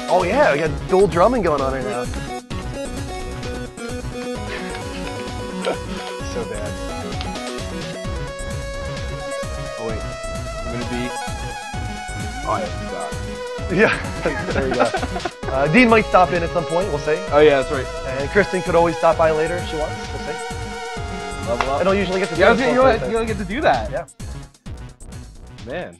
Oh yeah, we got dual drumming going on right now. So bad. Oh wait, I'm gonna be. Oh Yeah, there we go. Dean might stop in at some point, we'll see. Oh yeah, that's right. And Kristen could always stop by later if she wants, we'll see. Level up. I don't usually get to do You this on don't Thursday. get to do that. Yeah. Man.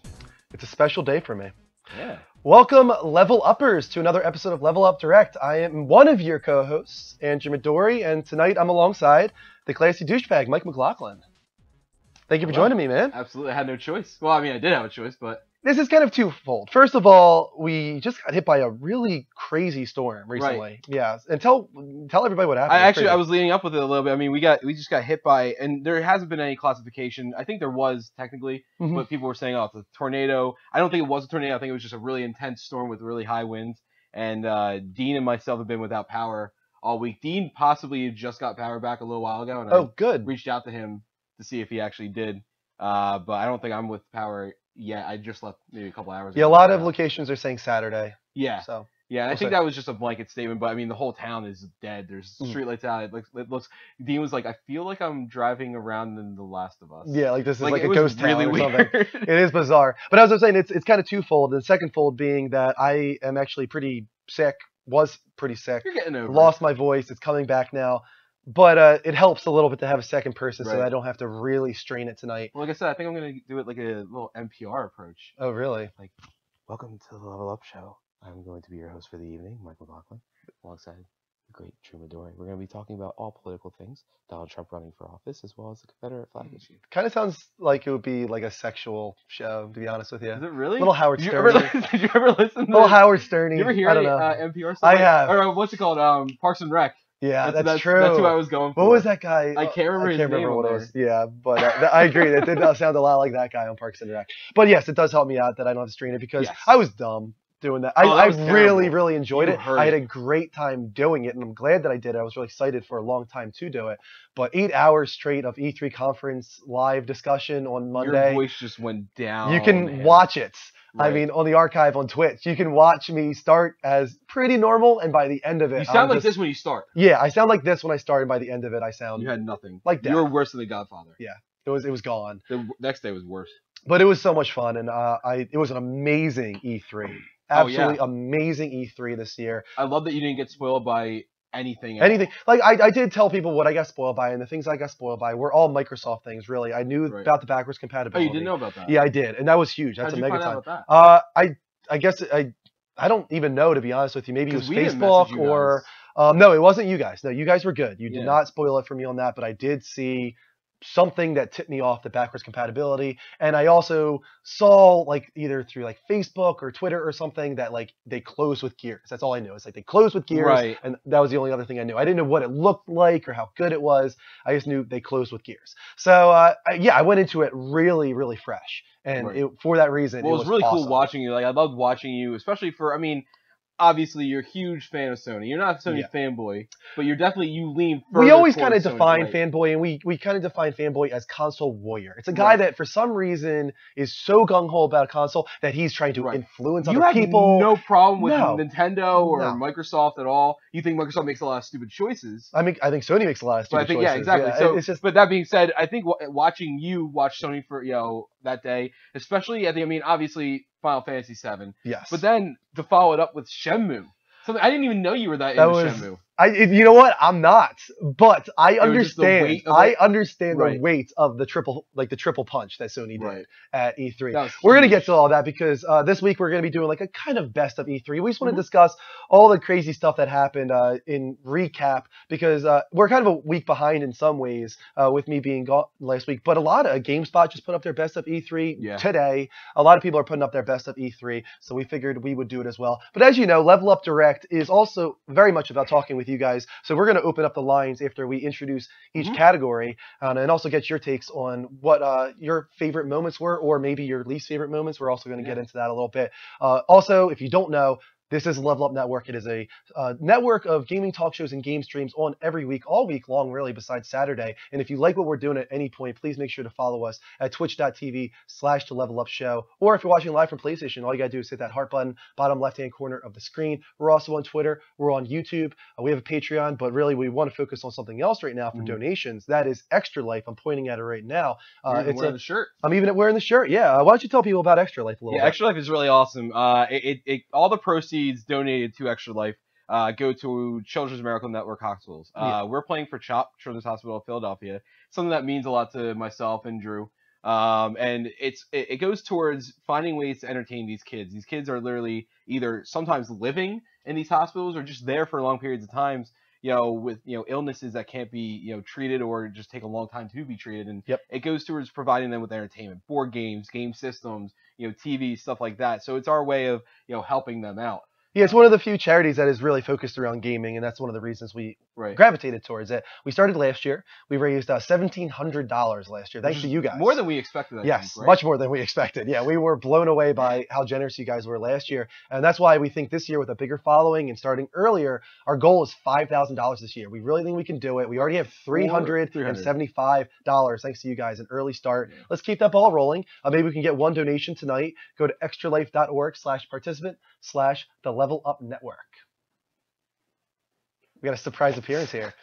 It's a special day for me. Yeah. Welcome, Level Uppers, to another episode of Level Up Direct. I am one of your co-hosts, Andrew Midori, and tonight I'm alongside the classy douchebag, Mike McLaughlin. Thank you for joining me, man. Absolutely, I had no choice. Well, I mean, I did have a choice, but This is kind of twofold. First of all, we just got hit by a really crazy storm recently. Right. Yeah, and tell everybody what happened. I was leading up with it a little bit. I mean, we just got hit by, and there hasn't been any classification. I think there was technically, but people were saying, oh, it's a tornado. I don't think it was a tornado. I think it was just a really intense storm with really high winds. And Dean and myself have been without power all week. Dean possibly just got power back a little while ago, and I good. reached out to him to see if he actually did. But I don't think I'm with power yet. I just left maybe a couple hours ago. Yeah, a lot of locations are saying Saturday. Yeah. So yeah, and I we'll think see. that was just a blanket statement, but I mean the whole town is dead. There's streetlights out. It looks. Dean was like, I feel like I'm driving around in The Last of Us. Yeah, like this is like it a was ghost town really or weird. something. It is bizarre. But as I was saying, it's kind of twofold. The second fold being that I am actually pretty sick. Was pretty sick. You're getting over Lost my voice. It's coming back now. But it helps a little bit to have a second person so Right. that I don't have to really strain it tonight. Well, like I said, I think I'm gonna do it like a little NPR approach. Oh, really? Like, welcome to the Level Up Show. I'm going to be your host for the evening, Michael McLaughlin, alongside the great Drew Midori. We're going to be talking about all political things, Donald Trump running for office, as well as the Confederate flag issue. Kind of sounds like it would be like a sexual show, to be honest with you. Is it really? Little Howard Did you Stern. Did you ever listen to Little Howard Stern. You ever hear I don't any know. NPR stuff? I have. Or what's it called? Parks and Rec. Yeah, that's true. That's who I was going for. What was that guy? I can't remember his name what it on was. Yeah, but I agree. That did sound a lot like that guy on Parks and Rec. But yes, it does help me out that I don't have to strain it because Yes. I was dumb doing that. Oh, that I was really, terrible. really enjoyed You it. heard I had it. a great time doing it, and I'm glad that I did it. I was really excited for a long time to do it. But 8 hours straight of E3 conference live discussion on Monday. Your voice just went down. You can man. watch it. I Right. mean, on the archive on Twitch, you can watch me start as pretty normal, and by the end of it, You sound I'm like just- this when you start. Yeah, I sound like this when I start, and by the end of it, I sound You had nothing. like that. You were worse than The Godfather. It was gone. The next day was worse. But it was so much fun, and it was an amazing E3. Oh, yeah. Absolutely amazing E3 this year. I love that you didn't get spoiled by anything. Anything like I did tell people what I got spoiled by, and the things I got spoiled by were all Microsoft things. Really, I knew Right. about the backwards Oh, compatibility. you didn't know about that? Yeah, I did, and that was huge. That's How'd a you mega find time. out about that? I guess I don't even know, to be honest with you. Maybe it was 'Cause we didn't Facebook message you or guys. no, it wasn't you guys. No, you guys were good. You Yeah. did not spoil it for me on that, but I did see something that tipped me off the backwards compatibility, and I also saw like either through like Facebook or Twitter or something that like they closed with Gears. That's all I knew. It's like they closed with Gears, Right. and that was the only other thing I knew. I didn't know what it looked like or how good it was. I just knew they closed with Gears. So I went into it really, really fresh, and Right. for that reason, Well, it was really awesome. cool watching you. Like, I loved watching you, especially for, I mean, obviously you're a huge fan of Sony. You're not a Sony Yeah. fanboy, but you're definitely, you lean further We always kind of towards Sony, define right. fanboy, and we kind of define fanboy as console warrior. It's a guy that for some reason is so gung-ho about a console that he's trying to Right. influence You other have people. no problem with No. Nintendo or No. Microsoft at all. You think Microsoft makes a lot of stupid choices. I mean, I think Sony makes a lot of But stupid I think, choices. yeah, exactly. Yeah, So, it's just but that being said, I think watching you watch Sony for, that day, especially, I mean, obviously Final Fantasy VII, yes. but then to follow it up with Shenmue. Something I didn't even know you were that That into was- Shenmue. you know what? I'm not, but I was just the understand. weight of I it? understand Right. the weight of the triple punch that Sony did Right. at E3. That was We're going to huge. get to all that because this week we're going to be doing like a kind of best of E3. We just want Mhm. to discuss all the crazy stuff that happened in recap because we're kind of a week behind in some ways with me being gone last week. But a lot of GameSpot just put up their best of E3 Yeah. today. A lot of people are putting up their best of E3, so we figured we would do it as well. But as you know, Level Up Direct is also very much about talking with you guys. So we're going to open up the lines after we introduce each Mhm. category and also get your takes on what your favorite moments were or maybe your least favorite moments. We're also going to get Yeah. into that a little bit. Also, if you don't know, This is Level Up Network. It is a network of gaming talk shows and game streams on every week, all week long, really, besides Saturday. And if you like what we're doing at any point, please make sure to follow us at twitch.tv/TheLevelUpShow. Or if you're watching live from PlayStation, all you got to do is hit that heart button, bottom left-hand corner of the screen. We're also on Twitter. We're on YouTube. We have a Patreon, but really we want to focus on something else right now for donations. That is Extra Life. I'm pointing at it right now. It's wearing the shirt. I'm even wearing the shirt. Yeah. Why don't you tell people about Extra Life a little bit? Extra Life is really awesome. All the proceeds donated to Extra Life go to Children's Miracle Network hospitals. We're playing for CHOP, Children's Hospital of Philadelphia, something that means a lot to myself and Drew. And it goes towards finding ways to entertain these kids. These kids are literally either sometimes living in these hospitals or just there for long periods of times, with illnesses that can't be treated or just take a long time to be treated. And it goes towards providing them with entertainment, board games, game systems, TV, stuff like that. So it's our way of helping them out. Yeah, it's one of the few charities that is really focused around gaming, and that's one of the reasons we gravitated towards it. We started last year. We raised $1,700 last year, thanks to you guys. More than we expected, I Yes, think, right? Much more than we expected. Yeah, we were blown away by how generous you guys were last year, and that's why we think this year, with a bigger following and starting earlier, our goal is $5,000 this year. We really think we can do it. We already have $375 thanks to you guys, an early start. Yeah. Let's keep that ball rolling. Maybe we can get one donation tonight. Go to extralife.org/participant/the Level Up Network. We got a surprise appearance here.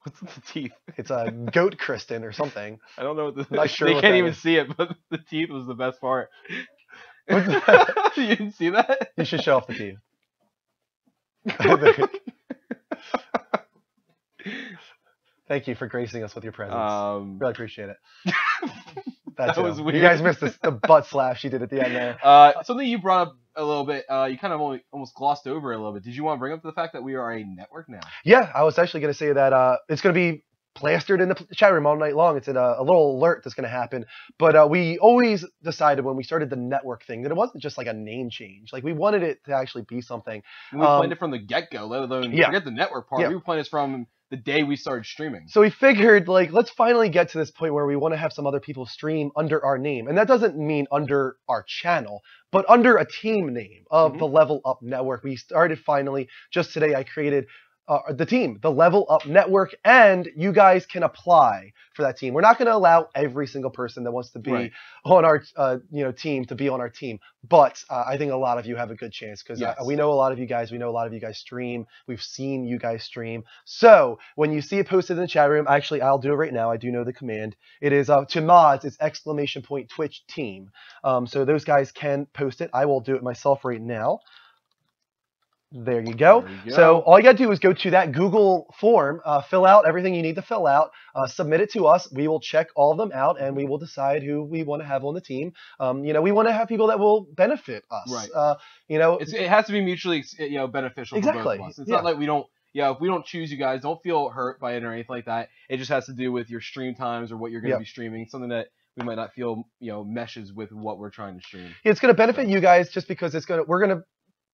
What's with the teeth? It's a goat Kristen or something. I don't know what this is. Sure they can't even see it, but the teeth was the best part. You didn't see that? You should show off the teeth. Thank you for gracing us with your presence. Really appreciate it. That was weird. You guys missed the butt slap she did at the end there. Something you brought up a little bit, you kind of almost glossed over a little bit. Did you want to bring up the fact that we are a network now? Yeah, I was actually going to say that it's going to be plastered in the chat room all night long. It's in a little alert that's going to happen. But we always decided when we started the network thing that it wasn't just like a name change. Like we wanted it to actually be something. We planned it from the get-go, let alone forget the network part. We were planning this from the day we started streaming. So we figured, like, let's finally get to this point where we want to have some other people stream under our name. And that doesn't mean under our channel, but under a team name of the Level Up Network. We started finally, just today I created the team, the Level Up Network, and you guys can apply for that team. We're not going to allow every single person that wants to be on our team to be on our team, but I think a lot of you have a good chance because we know a lot of you guys. We know a lot of you guys stream. We've seen you guys stream. So when you see it posted in the chat room, actually I'll do it right now. I do know the command. It is to mods. It's !Twitch team. So those guys can post it. I will do it myself right now. There you go. So all you got to do is go to that Google form, fill out everything you need to fill out, submit it to us. We will check all of them out, and we will decide who we want to have on the team. We want to have people that will benefit us. Right. It has to be mutually beneficial for both of us. It's not like we don't. If we don't choose you guys, don't feel hurt by it or anything like that. It just has to do with your stream times or what you're going to be streaming. Something that we might not feel meshes with what we're trying to stream. It's going to benefit you guys just because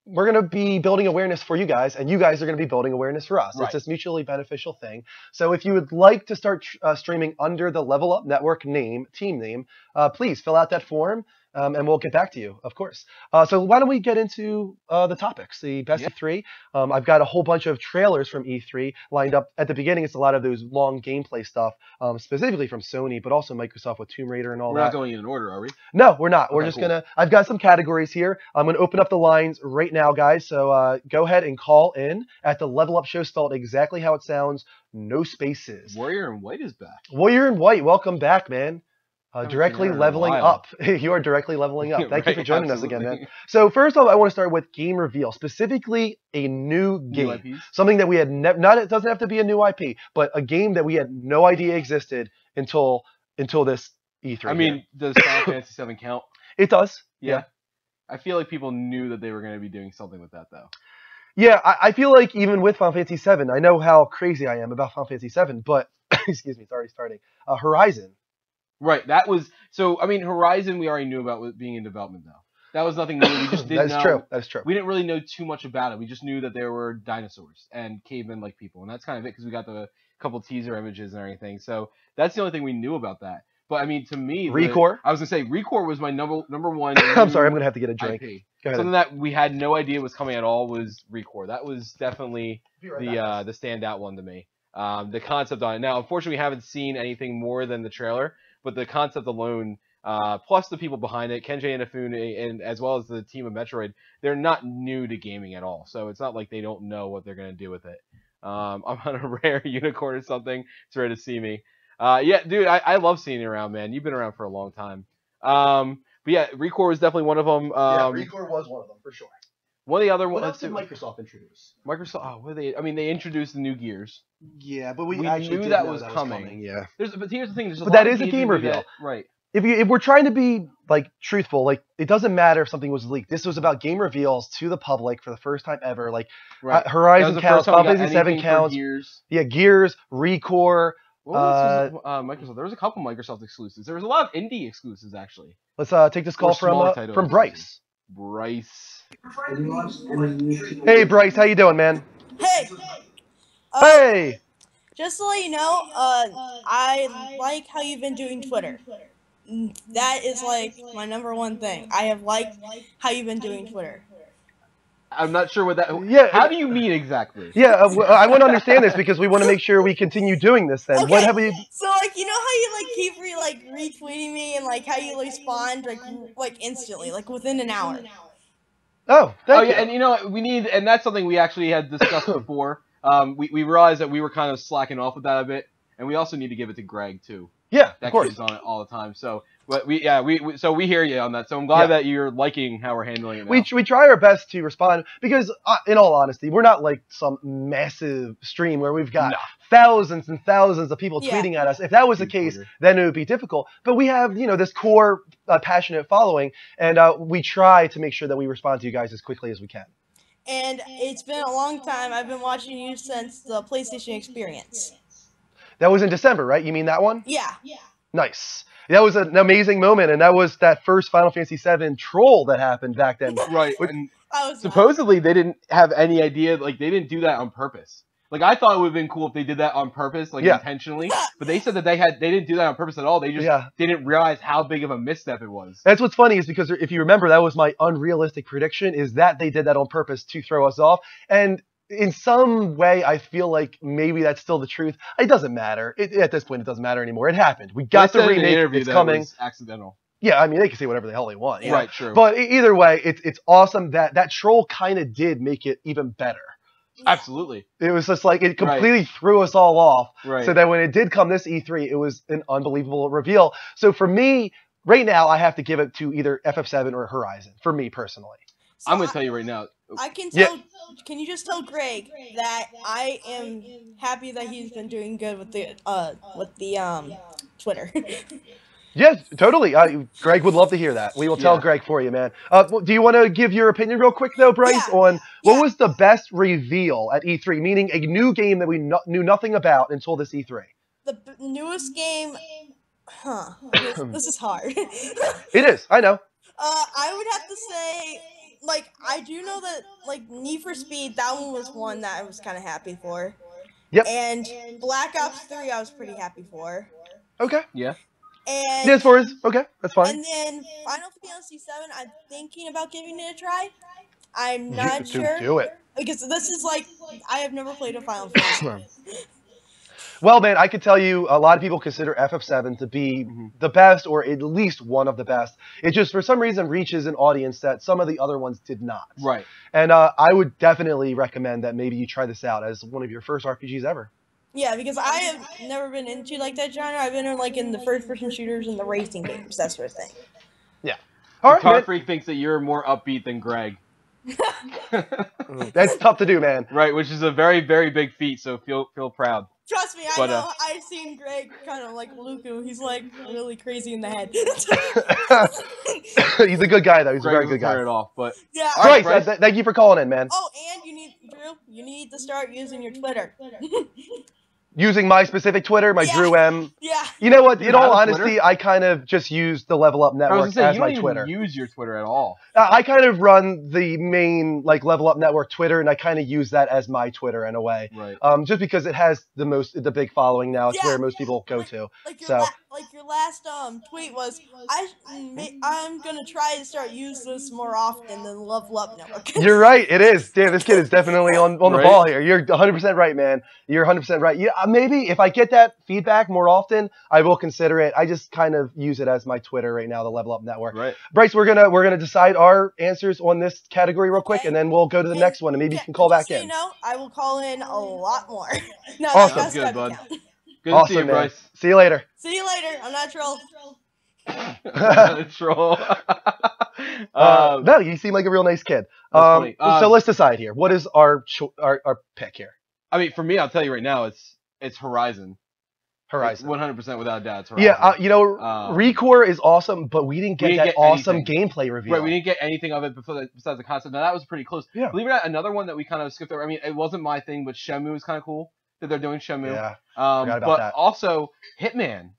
we're going to be building awareness for you guys, and you guys are going to be building awareness for us. It's this mutually beneficial thing. So if you would like to start streaming under the Level Up Network team name, please fill out that form, and we'll get back to you, of course. So why don't we get into the topics, the best of 3. I've got a whole bunch of trailers from E3 lined up. At the beginning, it's a lot of those long gameplay stuff, specifically from Sony, but also Microsoft with Tomb Raider and all that. We're not going in order, are we? No, we're not. We're just going to, I've got some categories here. I'm going to open up the lines right now, guys. So go ahead and call in at the Level Up Show, spelled exactly how it sounds, no spaces. Warrior in White is back. Warrior in White, welcome back, man. Directly leveling up. You are directly leveling up. Thank you for joining us again, man. So first off, I want to start with game reveal, specifically a new game. Something that we had it doesn't have to be a new IP, but a game that we had no idea existed until this E3. I mean, does Final Fantasy VII count? It does. Yeah. I feel like people knew that they were going to be doing something with that, though. Yeah, I feel like even with Final Fantasy VII, I know how crazy I am about Final Fantasy VII, but excuse me, it's already starting. Horizon. Right, that was so. I mean, Horizon, we already knew about being in development, though. That was nothing new. We just didn't know. True. That is true. We didn't really know too much about it. We just knew that there were dinosaurs and cavemen-like people, and that's kind of it because we got the couple teaser images and everything. So that's the only thing we knew about that. But I mean, to me, Recore. I was gonna say Recore was my number one. I'm sorry, I'm gonna have to get a drink. IP. ahead. something that we had no idea was coming at all was ReCore. That was definitely the standout one to me. The concept on it. Now, unfortunately, we haven't seen anything more than the trailer, but the concept alone, plus the people behind it, Kenji Inafune, and as well as the team of Metroid, they're not new to gaming at all. So it's not like they don't know what they're going to do with it. I'm on a rare unicorn or something. It's ready to see me. Yeah, dude, I love seeing you around, man. You've been around for a long time. But yeah, ReCore was definitely one of them. Yeah, ReCore was one of them, for sure. One of the other What ones. else did Microsoft introduce? Microsoft, what they? I mean, they introduced the new Gears. Yeah, but we actually knew that was coming. Yeah. But here's the thing. There's a But lot that of is a games game that do reveal. that- right? If we're trying to be like truthful, like it doesn't matter if something was leaked. This was about game reveals to the public for the first time ever. Like Right. Horizon That was the counts, first time we Final got Fantasy 7 anything for counts. Gears. Yeah, Gears, ReCore. What else was Microsoft? There was a couple Microsoft exclusives. There was a lot of indie exclusives actually. Let's take this call Or smaller from titles. Bryce. Bryce. Hey Bryce, how you doing, man? Hey! Hey! Just to let you know, I like how you've been doing Twitter. That is like my #1 thing. I have liked how you've been doing Twitter. I'm not sure what that. Yeah. How do you mean exactly? Yeah, I want to understand this because we want to make sure we continue doing this. Then, what Okay. have we? So like, you know how you like keep retweeting me and like how you respond like instantly, like within an hour. Oh, thank you. Yeah, and you know what? We need, and that's something we actually had discussed before. We realized that we were kind of slacking off with that a bit, and we also need to give it to Greg too. Yeah, That of course. kid's on it all the time. So, but we hear you on that. So I'm glad that you're liking how we're handling it now. We try our best to respond because, in all honesty, we're not like some massive stream where we've got thousands and thousands of people tweeting at us. If that was the case, then it would be difficult. But we have, this core passionate following, and we try to make sure that we respond to you guys as quickly as we can. And it's been a long time. I've been watching you since the PlayStation Experience. That was in December, right? You mean that one? Yeah. Nice. That was an amazing moment, and that was that first Final Fantasy VII troll that happened back then. Right. And I was supposedly they didn't have any idea, like they didn't do that on purpose. Like I thought it would have been cool if they did that on purpose, like intentionally. But they said that they didn't do that on purpose at all. They just didn't realize how big of a misstep it was. That's what's funny is because if you remember, that was my unrealistic prediction, is that they did that on purpose to throw us off. And in some way, I feel like maybe that's still the truth. It doesn't matter. At this point, it doesn't matter anymore. It happened. We got the remake. It's coming. Was accidental. Yeah, I mean, they can say whatever the hell they want. Yeah. Right, true. But either way, it's awesome that troll kind of did make it even better. Absolutely. It was just like it completely threw us all off. Right. So that when it did come this E3, it was an unbelievable reveal. So for me, right now, I have to give it to either FF7 or Horizon, for me personally. So I'm going to tell you right now. I can tell. Can you just tell Greg that I am happy that he's been doing good with the Twitter. Yes, totally. Greg would love to hear that. We will tell Greg for you, man. Do you want to give your opinion real quick, though, Bryce, on what was the best reveal at E3, meaning a new game that we knew nothing about until this E3? The newest game... This is hard. It is. I know. I would have to say... Like, I do know that, like, Need for Speed, that one was one that I was kind of happy for. Yep. And Black Ops 3, I was pretty happy for. Okay. Yeah. And as far as, okay, that's fine. And then Final Fantasy 7, I'm thinking about giving it a try. I'm not sure. Do it. Because this is like, I have never played a Final Fantasy. Well, man, I could tell you a lot of people consider FF7 to be the best, or at least one of the best. It just, for some reason, reaches an audience that some of the other ones did not. Right. And I would definitely recommend that maybe you try this out as one of your first RPGs ever. Yeah, because I have never been into like that genre. I've been in like in the first-person shooters and the racing games, that sort of thing. Yeah. All right, Guitar Freak thinks that you're more upbeat than Greg. That's tough to do, man. Right, which is a very, very big feat. So feel proud. Trust me, I know. I've seen Greg kind of like Luku. He's like really crazy in the head. He's a good guy, though. He's Greg a very good guy. Turn it off, but yeah. Bryce, thank you for calling in, man. Oh, and Drew, you need to start using your Twitter. Using my specific Twitter, my Drew M. Yeah. You know what? In all honesty, Twitter? I kind of just use the Level Up Network as my Twitter. You don't even use your Twitter at all. I kind of run the main Level Up Network Twitter, and I kind of use that as my Twitter in a way. Right. Just because it has the big following now. It's where most people go to. Like your last tweet was I'm gonna try to start use this more often than Level Up Network. You're right. It is. Damn, this kid is definitely on the Right? ball here. You're 100% right, man. You're 100% right. Yeah, maybe if I get that feedback more often, I will consider it. I just kind of use it as my Twitter right now, the Level Up Network. Right. Bryce, we're gonna decide our answers on this category real quick, Okay. and then we'll go to the next one, and maybe you can call just back so in. you know, I will call in a lot more. No, Awesome. that's Good, gotta bud. count. Good Awesome, to see you, man. Bryce. See you later. See you later. I'm not a troll. Troll. No, you seem like a real nice kid. That's funny. So let's decide here. What is our pick here? I mean, for me, I'll tell you right now, it's Horizon. Horizon. 100% without a doubt. It's Horizon. Yeah, Recore is awesome, but we didn't get that awesome gameplay reveal. Right, we didn't get anything of it besides the concept. Now, that was pretty close. Yeah. Believe it or not, another one that we kind of skipped over. I mean, it wasn't my thing, but Shenmue is kind of cool that they're doing Shenmue. Yeah, forgot about that. Also, Hitman.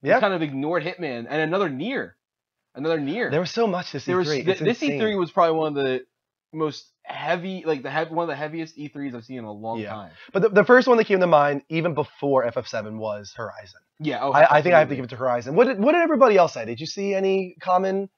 Yeah. We kind of ignored Hitman. And another Nier. There was so much this E3. This E3 was probably one of the most heavy, like one of the heaviest E3s I've seen in a long time. But the first one that came to mind, even before FF7, was Horizon. Yeah, I think I have to give it to Horizon. What did everybody else say? Did you see any common?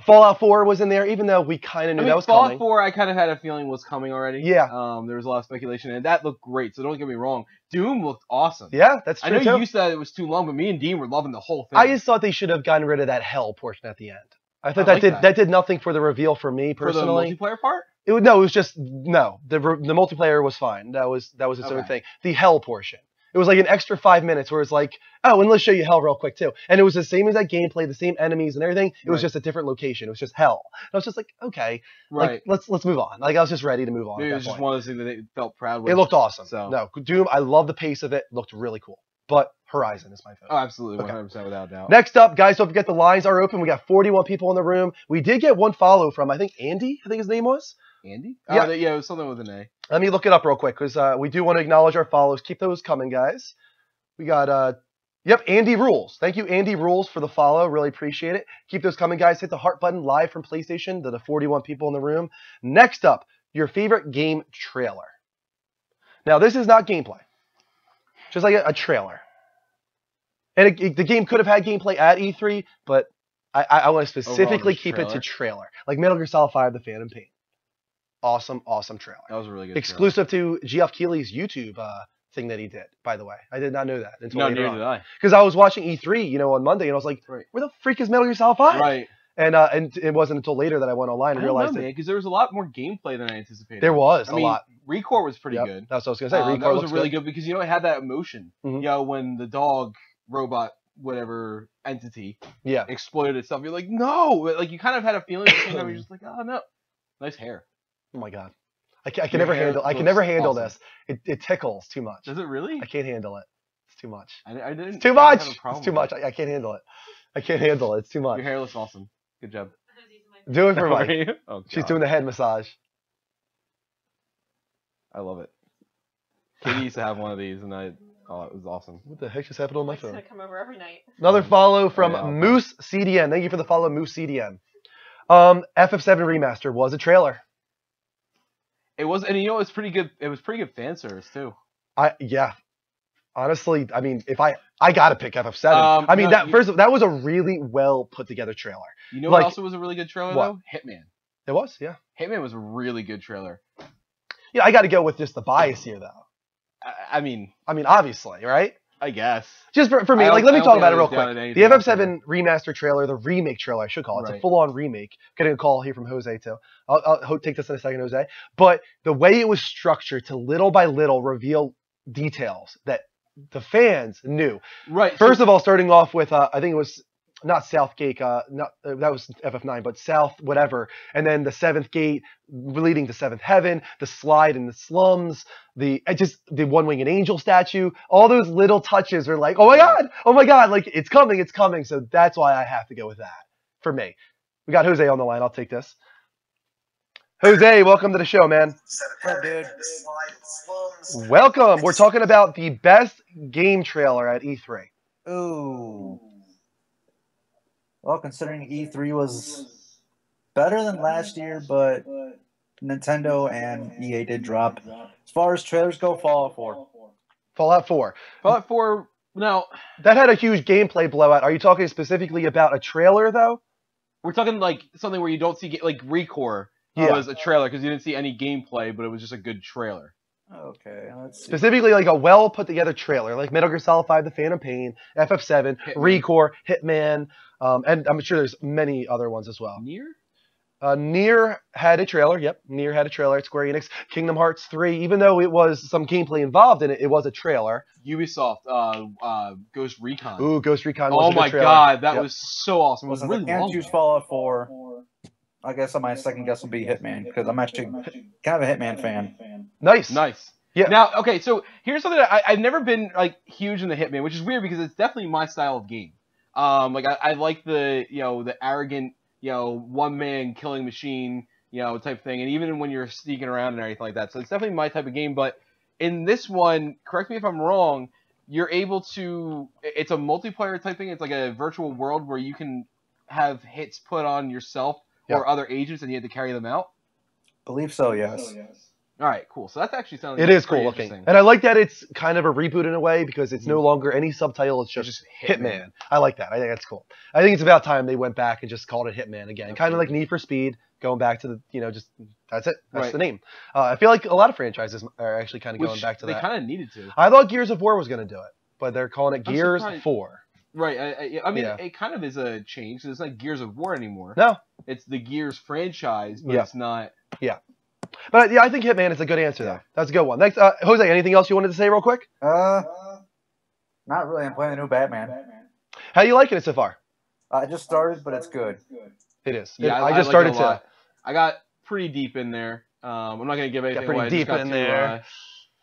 Fallout 4 was in there, even though we kind of knew that was Fallout coming. 4, I kind of had a feeling was coming already. Yeah. There was a lot of speculation, and that looked great. So don't get me wrong. Doom looked awesome. Yeah, that's true. I know you said it was too long, but me and Dean were loving the whole thing. I just thought they should have gotten rid of that hell portion at the end. I thought that did nothing for the reveal for me personally. For the multiplayer part? It was just no. The multiplayer was fine. That was its own thing. The hell portion. It was like an extra 5 minutes where it's like, oh, and let's show you hell real quick too. And it was the same as that gameplay, the same enemies and everything. It was just a different location. It was just hell. And I was just like, okay, like let's move on. Like I was just ready to move on. Maybe it was just one of those things that they felt proud with. It looked awesome. So no, Doom. I love the pace of it. Looked really cool. But Horizon is my favorite. Oh, absolutely, 100% without a doubt. Next up, guys, don't forget the lines are open. We got 41 people in the room. We did get one follow from, I think, Andy, I think his name was. Andy? Yeah. It was something with an A. Let me look it up real quick because we do want to acknowledge our follows. Keep those coming, guys. We got, Andy Rules. Thank you, Andy Rules, for the follow. Really appreciate it. Keep those coming, guys. Hit the heart button live from PlayStation to the 41 people in the room. Next up, your favorite game trailer. Now, this is not gameplay. Just like a trailer. And the game could have had gameplay at E3, but I want to specifically keep it to trailer. Like Metal Gear Solid 5, The Phantom Pain. Awesome, awesome trailer. That was a really good exclusive to Geoff Keighley's YouTube thing that he did, by the way. I did not know that until later on. Neither did I. Because I was watching E3, on Monday, and I was like, where the freak is Metal Gear Solid 5? Right. And it wasn't until later that I went online and realized it. Because there was a lot more gameplay than I anticipated. There was a lot. Recore was pretty good. That's what I was going to say. Recore that was really good because, it had that emotion. Mm-hmm. When the dog, robot, whatever entity exploded itself, you're like, no! Like, you kind of had a feeling at the same time, you're just like, oh, no. Nice hair. Oh, my God. I can never handle this. It tickles too much. Does it really? I can't handle it. It's too much. I didn't. It's too much. It's too much. I can't handle it. I can't handle it. It's too much. Your hair looks awesome. Good job. Do it for Mike. Oh, she's doing the head massage. I love it. Katie used to have one of these, and it was awesome. What the heck just happened on my phone? I'm gonna come over every night. Another follow from Moose CDN. Thank you for the follow, Moose CDN. FF7 Remaster was a trailer. It was, and it's pretty good. It was pretty good fan service too. Honestly, I mean, if I gotta pick FF7. That was a really well put together trailer. You know what also was a really good trailer though? Hitman. It was, yeah. Hitman was a really good trailer. Yeah, I got to go with just the bias here though. I mean, obviously, right? I guess. Just for me, let me talk about it real quick. The FF7 remaster trailer, the remake trailer, I should call it. It's a full-on remake. Getting a call here from Jose too. I'll take this in a second, Jose. But the way it was structured to little by little reveal details that the fans knew. Right. First of all, starting off with I think it was not Southgate, that was FF9, but South whatever, and then the 7th gate leading to 7th heaven, the slide in the slums, the one-winged angel statue, all those little touches are like, oh my god, like it's coming. So that's why I have to go with that for me. We got Jose on the line. I'll take this. Jose, welcome to the show, man. What up, dude? Welcome. We're talking about the best game trailer at E3. Ooh. Well, considering E3 was better than last year, but Nintendo and EA did drop. As far as trailers go, Fallout 4. Fallout 4. Fallout 4 Now, That had a huge gameplay blowout. Are you talking specifically about a trailer, though? we're talking like something where you don't see like Recore Yeah. was a trailer because you didn't see any gameplay, but it was just a good trailer. Okay, let's see. Specifically, like a well put together trailer, like Metal Gear Solid 5: The Phantom Pain, FF7, Hitman. Recore, Hitman, and I'm sure there's many other ones as well. Nier? Nier had a trailer. Yep, Nier had a trailer at Square Enix. Kingdom Hearts 3, even though it was some gameplay involved in it, it was a trailer. Ubisoft, Ghost Recon. Ooh, Ghost Recon was Oh a good my trailer. god, that Yep. was so awesome. It was Listen, really I can't long. choose Fallout 4. I guess my second guess will be Hitman because I'm actually kind of a Hitman fan. Nice. Nice. Yeah. Now, okay, so here's something that I've never been like huge into Hitman, which is weird because it's definitely my style of game. Like I like the the arrogant one man killing machine type thing, and even when you're sneaking around and everything like that. So it's definitely my type of game. But in this one, correct me if I'm wrong, you're able to. It's a multiplayer type thing. It's like a virtual world where you can have hits put on yourself or other agents, and you have to carry them out. Believe so, yes. All right, cool. So that's actually sounding. It is cool pretty looking. interesting. And I like that it's kind of a reboot in a way because it's no longer any subtitle. It's It's just just Hitman. I like that. I think that's cool. I think it's about time they went back and just called it Hitman again. Kind of like Need for Speed, going back to the, just that's it. That's Right. the name. I feel like a lot of franchises are actually kind of Which going back to they that. kind of needed to. I thought Gears of War was going to do it, but they're calling it I'm Gears surprised. 4. Right. I mean, Yeah. it kind of is a change. It's not Gears of War anymore. No. It's the Gears franchise, but Yeah. it's not. But yeah, I think Hitman is a good answer, though. That's a good one. Next, Jose, anything else you wanted to say real quick? Not really. I'm playing the new Batman. How you liking it so far? I just started, but it's good. It is. Yeah, I just like started it a too. lot. I got pretty deep in there. I'm not gonna give anything pretty away. I just deep got in to, there.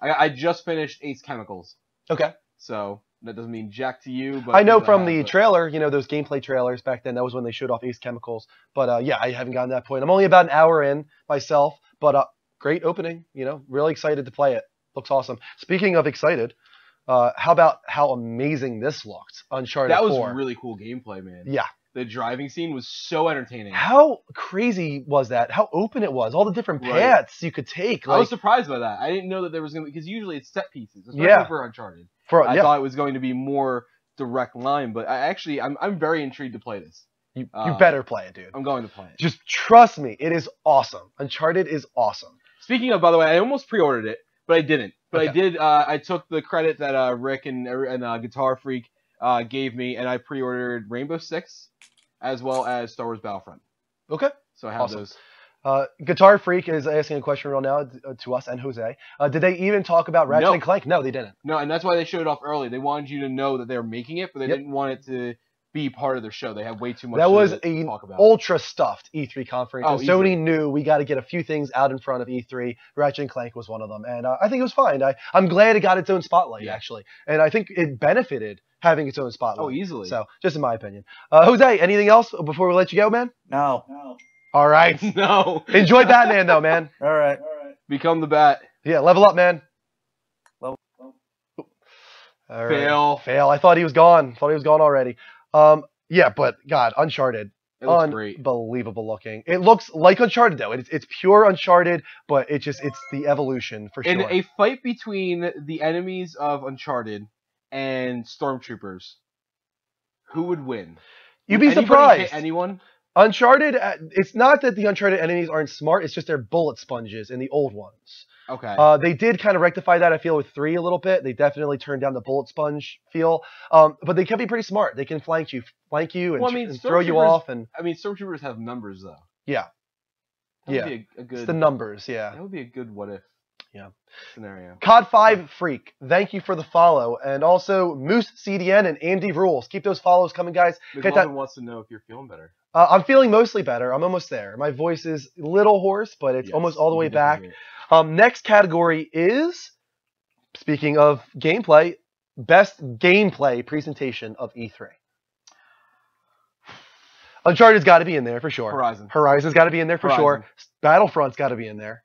I just finished Ace Chemicals, Okay. so that doesn't mean jack to you. But I know because from have, the but- trailer, those gameplay trailers back then, that was when they showed off Ace Chemicals. But yeah, I haven't gotten to that point. I'm only about an hour in myself, but great opening. Really excited to play it. Looks awesome. Speaking of excited, how about how amazing this looked? Uncharted that was 4. really cool gameplay, man. Yeah. The driving scene was so entertaining. How crazy was that? How open it was. All the different Right. paths you could take. I was surprised by that. I didn't know that there was gonna be because usually it's set pieces, especially Yeah. for Uncharted. yeah, I thought it was going to be more direct line, but I'm very intrigued to play this. you better play it, dude. I'm going to play it. Just trust me. It is awesome. Uncharted is awesome. Speaking of, by the way, I almost pre-ordered it, but I didn't. But I Okay. did. I took the credit that Rick and Guitar Freak gave me, and I pre-ordered Rainbow Six, as well as Star Wars Battlefront. Okay. So I have Awesome. those. Guitar Freak is asking a question real now to us and Jose. Did they even talk about Ratchet No. and Clank? No, they didn't. No, and that's why they showed it off early. They wanted you to know that they were making it, but they Yep. didn't want it to be part of their show. They have way too much. That was to an talk about. ultra stuffed E3 conference. Oh, and Sony easily. knew we got to get a few things out in front of E3. Ratchet and Clank was one of them. And I think it was fine. I'm glad it got its own spotlight, Yeah. actually. And I think it benefited having its own spotlight. Oh, easily. So, just in my opinion. Jose, anything else before we let you go, man? No. All right. No. Enjoy Batman, though, man. All right. Become the bat. Yeah, level up, man. Level- All right. Fail. I thought he was gone. Already. Yeah, but God, Uncharted. It looks great. Unbelievable looking. It looks like Uncharted though. It's pure Uncharted, but it's the evolution for sure. In a fight between the enemies of Uncharted and Stormtroopers, who would win? You'd be Would anybody surprised. hit anyone? Uncharted. It's not that the Uncharted enemies aren't smart. It's just they're bullet sponges in the old ones. Okay. They did kind of rectify that, I feel, with 3 a little bit. They definitely turned down the bullet sponge feel. But they can be pretty smart. They can flank you and, Well, I mean, and throw you Stormtroopers- off. And I mean, Stormtroopers have numbers though. yeah, That yeah. would be a good. It's the numbers. Yeah. That would be a good what if. Yeah. Scenario. COD5 Freak, thank you for the follow. And also Moose CDN and Andy Rules. Keep those follows coming, guys. Hit that. McLovin wants to know if you're feeling better. I'm feeling mostly better. I'm almost there. My voice is a little hoarse, but it's Yes, almost all the you way can back. definitely hear it. Next category is, speaking of gameplay, best gameplay presentation of E3. Uncharted's got to be in there for sure. Horizon's got to be in there for sure. Horizon. Battlefront's got to be in there.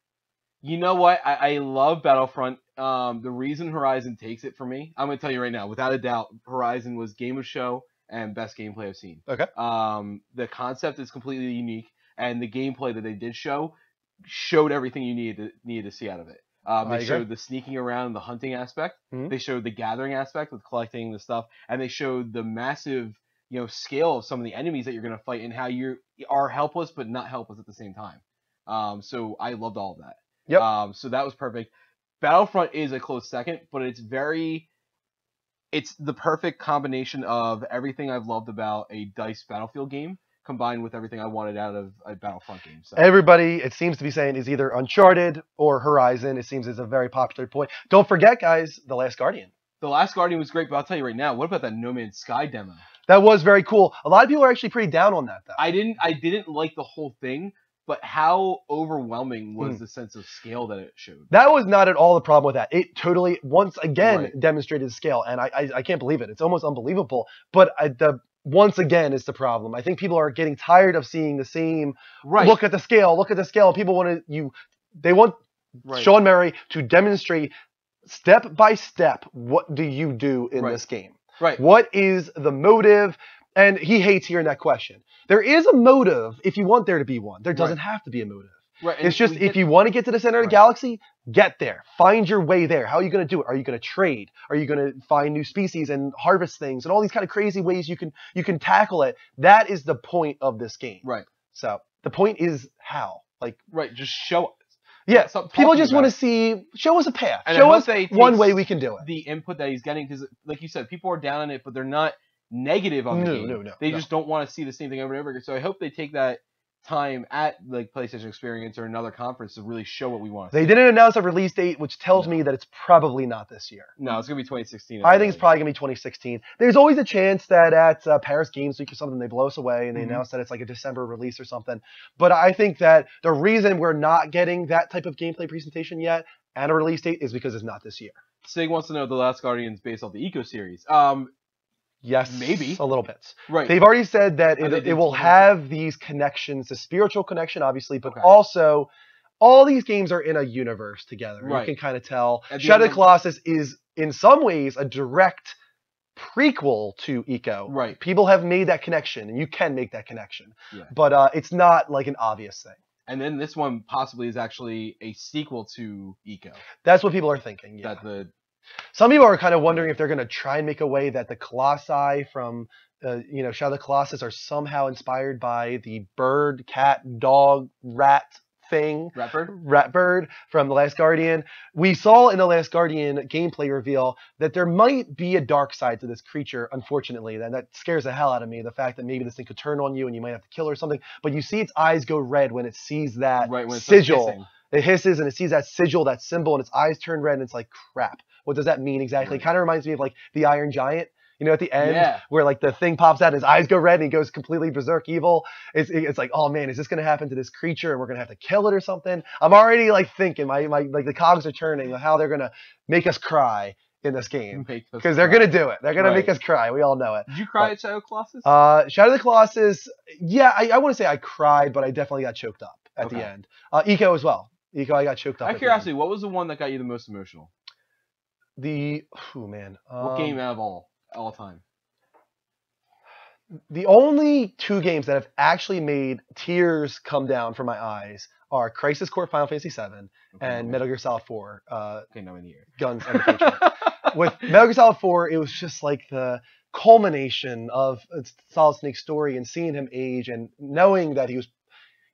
You know what? I love Battlefront. The reason Horizon takes it for me, I'm going to tell you right now, without a doubt, Horizon was game of show and best gameplay I've seen. Okay. The concept is completely unique, and the gameplay that they did show showed everything you needed to see out of it. I They showed agree. the sneaking around, the hunting aspect. Mhm. They showed the gathering aspect with collecting the stuff, and they showed the massive, scale of some of the enemies that you're going to fight and how you are helpless but not helpless at the same time. So I loved all of that. Yep. So that was perfect. Battlefront is a close second, but it's the perfect combination of everything I've loved about a DICE Battlefield game combined with everything I wanted out of a Battlefront game. So. Everybody, it seems to be saying, is either Uncharted or Horizon. It seems is a very popular point. Don't forget, guys, The Last Guardian. The Last Guardian was great, but I'll tell you right now, what about that No Man's Sky demo? That was very cool. A lot of people are actually pretty down on that, though. I didn't like the whole thing, but how overwhelming was the sense of scale that it showed? That was not at all the problem with that. It totally, once again, Right. demonstrated scale, and I can't believe it. It's almost unbelievable. But once again is the problem. I think people are getting tired of seeing the same. Right. Look at the scale. Look at the scale. People they want Right. Sean Murray to demonstrate step by step what do you do in Right. this game. Right. What is the motive? And he hates hearing that question. There is a motive if you want there to be one. There doesn't have to be a motive. Right. and It's just we if get- you want to get to the center of the Right. galaxy, get there. Find your way there. How are you going to do it? Are you going to trade? Are you going to find new species and harvest things and all these kind of crazy ways you can tackle it? That is the point of this game. Right. So the point is how. Like, Right. Just show us. yeah, Stop people talking just want about to see. Show us a path. And I Show hope us they one take way we can do it. the input that he's getting, because, like you said, people are down on it, but they're not negative on the No, game. no, no, They no. just don't want to see the same thing over and over again. So I hope they take that time at like PlayStation Experience or another conference to really show what we want. They didn't announce a release date, which tells me that it's probably not this year. No, it's gonna be 2016. I think it's probably going to be 2016. There's always a chance that at Paris Games Week or something, they blow us away and they Mhm. announce that it's like a December release or something. But I think that the reason we're not getting that type of gameplay presentation yet and a release date is because it's not this year. Sig wants to know if The Last Guardian's based off the Eco series. Yes, Maybe. a little bit. Right. They've already said that Oh, they it did will tell us. have these connections, the spiritual connection, obviously, but Okay. also all these games are in a universe together. Right. You can kind of tell. At the Shadow end of the of- Colossus is, in some ways, a direct prequel to Eco. Right. People have made that connection, and you can make that connection. Yeah. But it's not like an obvious thing. And then this one possibly is actually a sequel to Eco. That's what people are thinking. Yeah. That the Some people are kind of wondering if they're going to try and make a way that the Colossi from, Shadow of the Colossus are somehow inspired by the bird, cat, dog, rat thing, Ratbird. Ratbird from The Last Guardian. We saw in The Last Guardian gameplay reveal that there might be a dark side to this creature, unfortunately. That scares the hell out of me, the fact that maybe this thing could turn on you and you might have to kill it or something. But you see its eyes go red when it sees that Right when it starts sigil. hissing. It hisses and it sees that sigil, that symbol, and its eyes turn red, and it's like, crap. What does that mean exactly? Right. It kind of reminds me of like the Iron Giant, at the end Yeah. where like the thing pops out and his eyes go red and he goes completely berserk evil. It's like, oh man, is this going to happen to this creature and we're going to have to kill it or something? I'm already like thinking, my like the cogs are turning on how they're going to make us cry in this game. Because they're going to do it. They're going to make Right. us cry. We all know it. Did you cry But- at Shadow of the Colossus? Shadow of the Colossus, yeah, I want to say I cried, but I definitely got choked up at the Okay. end. Eco as well. Eco, I got choked up. Out at of the end. curiosity, what was the one that got you the most emotional? Oh man. What game out of all time? The only two games that have actually made tears come down from my eyes are Crisis Core Final Fantasy VII and Metal Gear Solid 4, Okay, no in the ear. Guns and the Patriot. With Metal Gear Solid 4, it was just like the culmination of Solid Snake's story and seeing him age and knowing that he was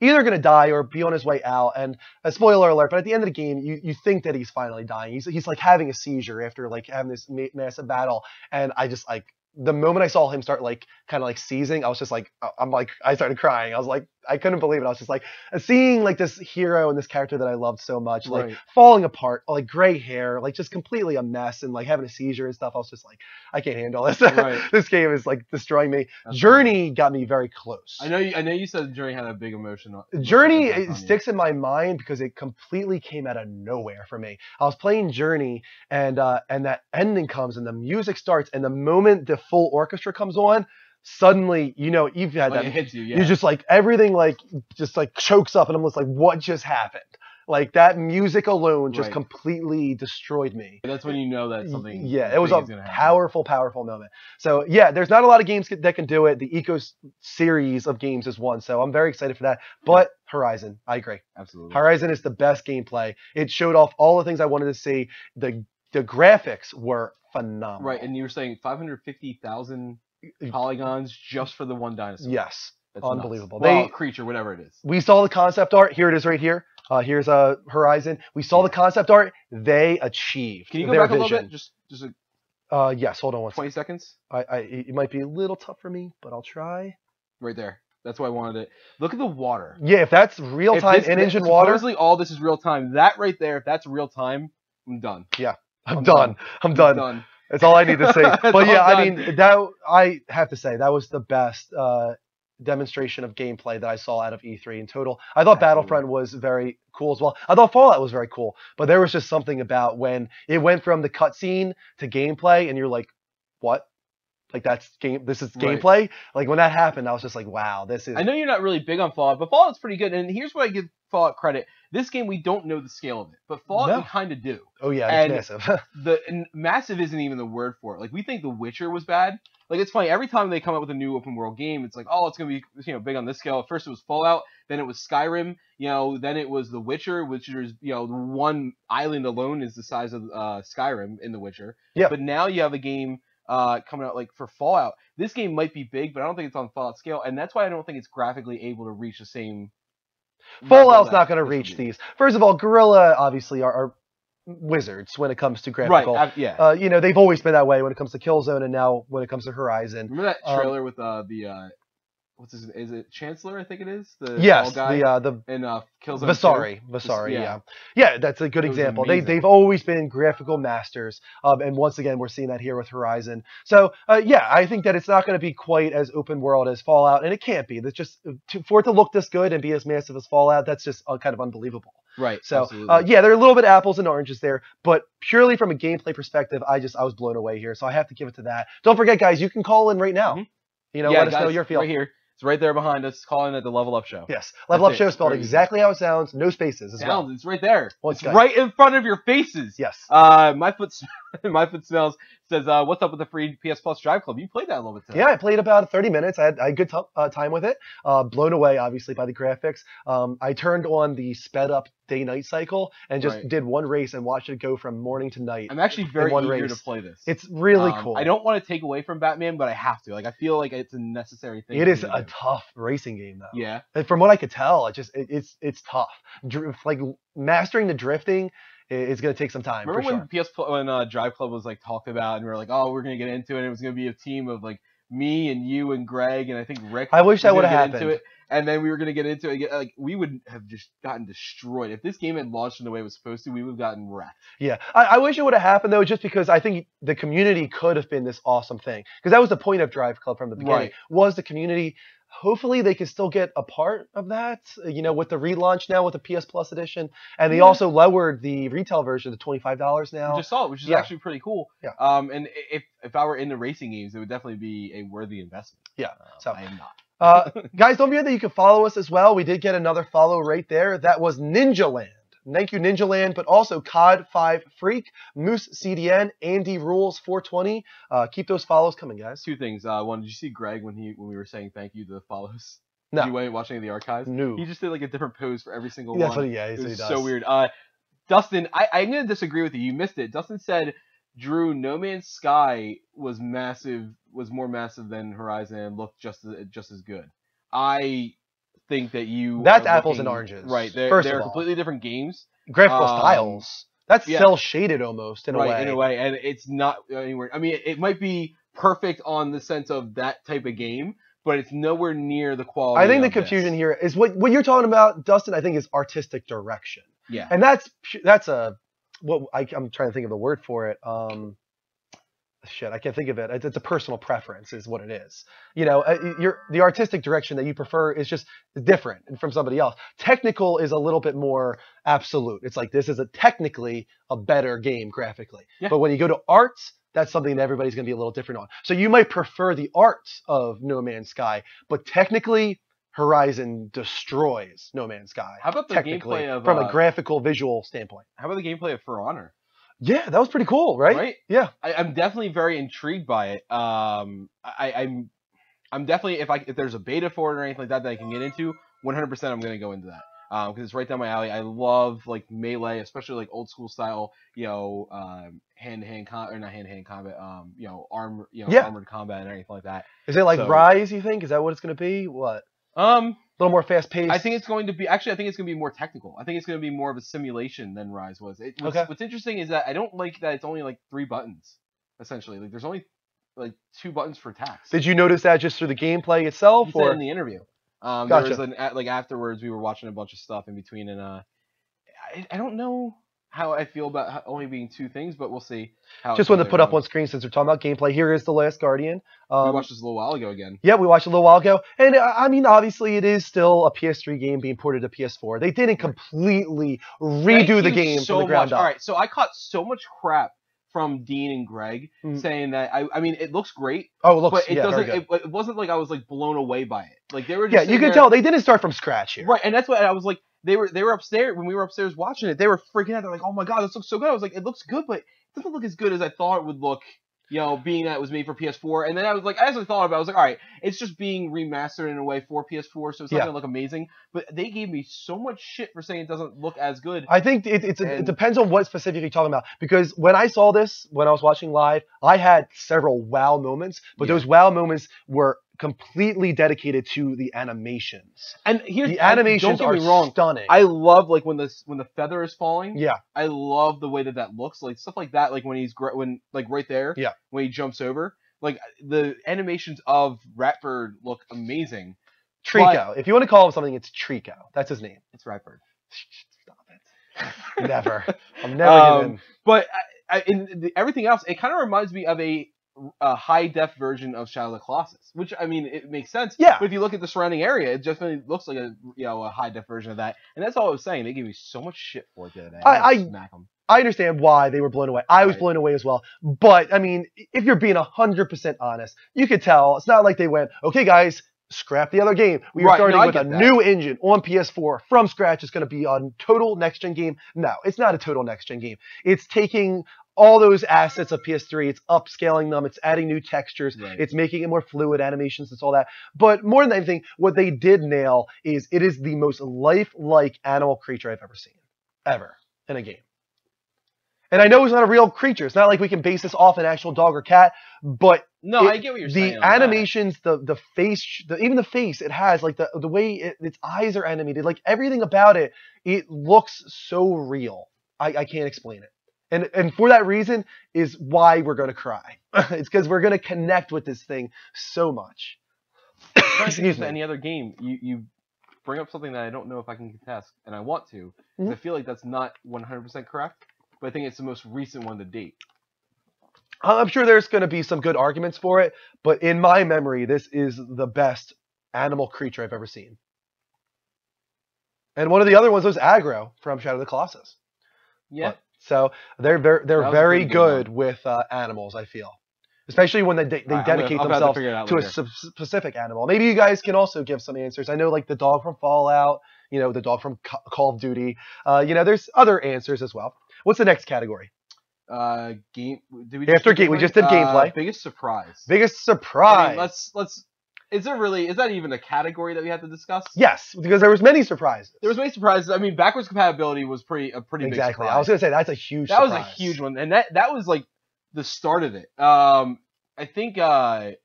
either going to die or be on his way out. And a spoiler alert, but at the end of the game, you think that he's finally dying. He's like having a seizure after like having this massive battle. And I just like, the moment I saw him start like kind of like seizing, I was just like, I started crying. I was like, I couldn't believe it. I was just like seeing like this hero and this character that I loved so much, like Right. falling apart, like gray hair, like just completely a mess and like having a seizure and stuff. I was just like, I can't handle this. Right. This game is like destroying me. That's Journey got me very close. I know you said Journey had a big emotion. Journey impact it on you. sticks in my mind because it completely came out of nowhere for me. I was playing Journey and that ending comes and the music starts and the moment the full orchestra comes on, suddenly you've had Like, that. it hits you. Yeah. You just like everything like just like chokes up and I'm just like, what just happened? Like that music alone just Right. completely destroyed me. That's when you know that something. Yeah, it was big a is gonna happen. powerful moment. So yeah, there's not a lot of games that can do it. The Eco series of games is one, so I'm very excited for that. But Horizon, I agree. Absolutely. Horizon is the best gameplay. It showed off all the things I wanted to see. The graphics were phenomenal. Right, and you were saying 550,000 polygons just for the one dinosaur. Yes, That's unbelievable. Nuts. Well, creature, whatever it is. We saw the concept art. Here it is right here. Here's Horizon. We saw the concept art. They achieved Can you go their back a little vision. bit? Just a Yes, hold on one 20 second. seconds. It might be a little tough for me, but I'll try. Right there. That's why I wanted it. Look at the water. Yeah, if that's real If time this- in-engine water, Supposedly all this is real time. That right there, if that's real time, I'm done. I'm done. I'm done. Done. That's all I need to say. That's But all yeah, I done. mean, that I have to say that was the best demonstration of gameplay that I saw out of E3 in total. I thought Absolutely. Battlefront was very cool as well. I thought Fallout was very cool, but there was just something about when it went from the cutscene to gameplay, and you're like, what? Like that's game. This is Right. gameplay. Like when that happened, I was just like, wow, this is. I know you're not really big on Fallout, but Fallout's pretty good. And here's what I give Fallout credit. This game, we don't know the scale of it, but Fallout No. we kind of do. Oh yeah, and it's massive. And massive isn't even the word for it. Like we think The Witcher was bad. Like it's funny every time they come up with a new open world game, it's like, oh, it's gonna be big on this scale. At first it was Fallout, then it was Skyrim, then it was The Witcher, which is the one island alone is the size of Skyrim in The Witcher. Yeah. But now you have a game coming out like for Fallout. This game might be big, but I don't think it's on Fallout scale, and that's why I don't think it's graphically able to reach the same. Fallout's level not going to that this reach would be. these. First of all, Guerrilla obviously are wizards when it comes to graphical. Right? Yeah. They've always been that way when it comes to Killzone, and now when it comes to Horizon. Remember that trailer with what's his? Is it Chancellor? I think it is. The Yes, tall guy the in Killzone. 2? Vasari, yeah. yeah, that's a good It was example. amazing. They've always been graphical masters, and once again we're seeing that here with Horizon. So I think that it's not going to be quite as open world as Fallout, and it can't be. That's just for it to look this good and be as massive as Fallout. That's just kind of unbelievable. Right. So absolutely. they're a little bit apples and oranges there, but purely from a gameplay perspective, I was blown away here. So I have to give it to that. Don't forget, guys, you can call in right now. Mhm. Let us guys, know your feel. Right here. It's right there behind us. Call in at the Level Up Show. Yes, Level Up That's Show it. spelled Very easy. exactly how it sounds, no spaces as well. Sounds. It's right there. Well, It's it's right in front of your faces. Yes. My foot smells says, "What's up with the free PS Plus Drive Club?" You played that a little bit today. Yeah, I played about 30 minutes. I had a good time with it. Blown away, obviously, by the graphics. I turned on the sped up day-night cycle and just Right. did one race and watched it go from morning to night. I'm actually very one eager race. to play this. It's really cool. I don't want to take away from Batman, but I have to. Like, I feel like it's a necessary thing. It for is me to a do. tough racing game, though. Yeah. And from what I could tell, it's tough. Like mastering the drifting is going to take some time. Remember for when sure. when Drive Club was like talked about, and we were like, oh, we're gonna get into it. And it was gonna be a team of like me and you and Greg, and I think Rick. I wish was that gonna would have get happened. into it, and then we were gonna get into it. Like we would have just gotten destroyed if this game had launched in the way it was supposed to. We would have gotten wrecked. Yeah, I wish it would have happened though, just because I think the community could have been this awesome thing. Because that was the point of Drive Club from the beginning. Right. Was the community. Hopefully they can still get a part of that, with the relaunch now with the PS Plus edition, and they Yeah. also lowered the retail version to $25 now. We just saw it, which is Yeah. actually pretty cool. Yeah. And if I were into racing games, it would definitely be a worthy investment. Yeah, so- I am not. Guys, don't forget that you can follow us as well. We did get another follow right there. That was Ninja Land. Thank you, Ninja Land, but also COD5 Freak, Moose CDN, Andy Rules 420. Keep those follows coming, guys. Two things. One, did you see Greg when we were saying thank you to the follows? No. Did you went watching the archives? No. He just did like a different pose for every single That's one. what he It was does. so weird. Dustin, I'm gonna disagree with you. You missed it. Dustin said, Drew, No Man's Sky was more massive than Horizon, and looked just as good. I think that you. That's are apples looking- and oranges. Right. First of They're all. completely different games. Graphical styles. That's yeah. cell shaded almost in a way. In a way, and it's not anywhere. I mean, it might be perfect on the sense of that type of game, but it's nowhere near the quality. I think the of confusion this. here is what you're talking about, Dustin. I think is artistic direction, Yeah. and that's I'm trying to think of the word for it. I can't think of it. It's a personal preference, is what it is. The artistic direction that you prefer is just different from somebody else. Technical is a little bit more absolute. It's like this is technically a better game graphically. Yeah. But when you go to arts, that's something that everybody's going to be a little different on. So you might prefer the arts of No Man's Sky, but technically, Horizon destroys No Man's Sky. How about the technically, gameplay of from a graphical visual standpoint? How about the gameplay of For Honor? Yeah, that was pretty cool, right? Right? Yeah. I'm definitely very intrigued by it. I'm definitely if there's a beta for it or anything like that I can get into, 100% I'm gonna go into that. Because it's right down my alley. I love like melee, especially like old school style, hand-to-hand combat, or not hand-to-hand combat, armored combat and anything like that. Is it like So- Rise? You think? Is that what it's gonna be? What? A little more fast-paced. I think it's going to be. Actually, I think it's going to be more technical. I think it's going to be more of a simulation than Rise was. Okay. What's interesting is that I don't like that it's only like 3 buttons, essentially. Like there's only like 2 buttons for attacks. Did you notice that just through the gameplay itself, He said or in the interview? There Gotcha. was like afterwards we were watching a bunch of stuff in between, and I don't know how I feel about only being 2 things, but we'll see. How just wanted to put up on screen since we're talking about gameplay? Here is The Last Guardian. We watched this a little while ago again. Yeah, we watched it a little while ago, and I mean, obviously, it is still a PS3 game being ported to PS4. They didn't completely redo Thank the you game so from the ground much. up. All right, so I caught so much crap from Dean and Greg saying that I mean it looks great, Oh, it looks but it very doesn't. good. It wasn't like I was like blown away by it. Like they were. Just Yeah, you sitting can there- tell they didn't start from scratch here. Right, and that's what I was like. They were upstairs when we were upstairs watching it. They were freaking out. They're like, "Oh my god, this looks so good!" I was like, "It looks good, but it doesn't look as good as I thought it would look." Being that it was made for PS4, and then I was like, as I thought about it, I was like, all right, it's just being remastered in a way for PS4, so it's not Yeah. gonna look amazing. But they gave me so much shit for saying it doesn't look as good. I think it And- depends on what specifically you're talking about. Because when I saw this, when I was watching live, I had several wow moments, but Yeah. those wow moments were completely dedicated to the animations. And here's The animations don't are get me wrong. stunning. I love like when the feather is falling. Yeah. I love the way that looks, like stuff like that. Like when like right there. Yeah. When he jumps over, like the animations of Ratbird look amazing. Trico. If you want to call him something, it's Trico. That's his name. It's Ratbird. Stop it. Never. I'm never giving. But everything else, it kind of reminds me of a high def version of Shadow of the Colossus, which I mean it makes sense. Yeah. But if you look at the surrounding area, it definitely looks like a high def version of that. And that's all I was saying. They gave me so much shit for it the other day. I smack 'em. I understand why they were blown away. I was Right. blown away as well. But I mean, if you're being 100% honest, you could tell it's not like they went, okay, guys, scrap the other game. We are Right, starting no, I with a get that. new engine on PS4 from scratch. It's going to be a total next gen game. No, it's not a total next gen game. It's taking all those assets of PS3, it's upscaling them, it's adding new textures, Right. it's making it more fluid, animations, it's all that. But more than anything, what they did nail is it is the most lifelike animal creature I've ever seen, ever, in a game. And I know it's not a real creature. It's not like we can base this off an actual dog or cat, but No, I get what you're saying. the on that. animations, the face, even the face it has, like the way its eyes are animated, like everything about it, it looks so real. I can't explain it. And for that reason is why we're going to cry. It's because we're going to connect with this thing so much. I'm trying to think Excuse of me. any other game. You bring up something that I don't know if I can contest, and I want to, 'cause I feel like that's not 100% correct, but I think it's the most recent one to date. I'm sure there's going to be some good arguments for it, but in my memory, this is the best animal creature I've ever seen. And one of the other ones was Aggro from Shadow of the Colossus. Yeah. So they're very was a very pretty good good one. with animals, I feel, especially when they dedicate I'll have to themselves figure it out to a later. specific animal. Maybe you guys can also give some answers. I know like the dog from Fallout, the dog from Call of Duty. There's other answers as well. What's the next category? Game. Did we After do game, we just did gameplay. Biggest surprise. Biggest I surprise. mean, let's. Is that even a category that we have to discuss? Yes, because there was many surprises. There was many surprises. I mean, backwards compatibility was a pretty big Exactly. surprise. I was gonna say that's a huge. That was surprise. a huge one, and that was like the start of it. I think. I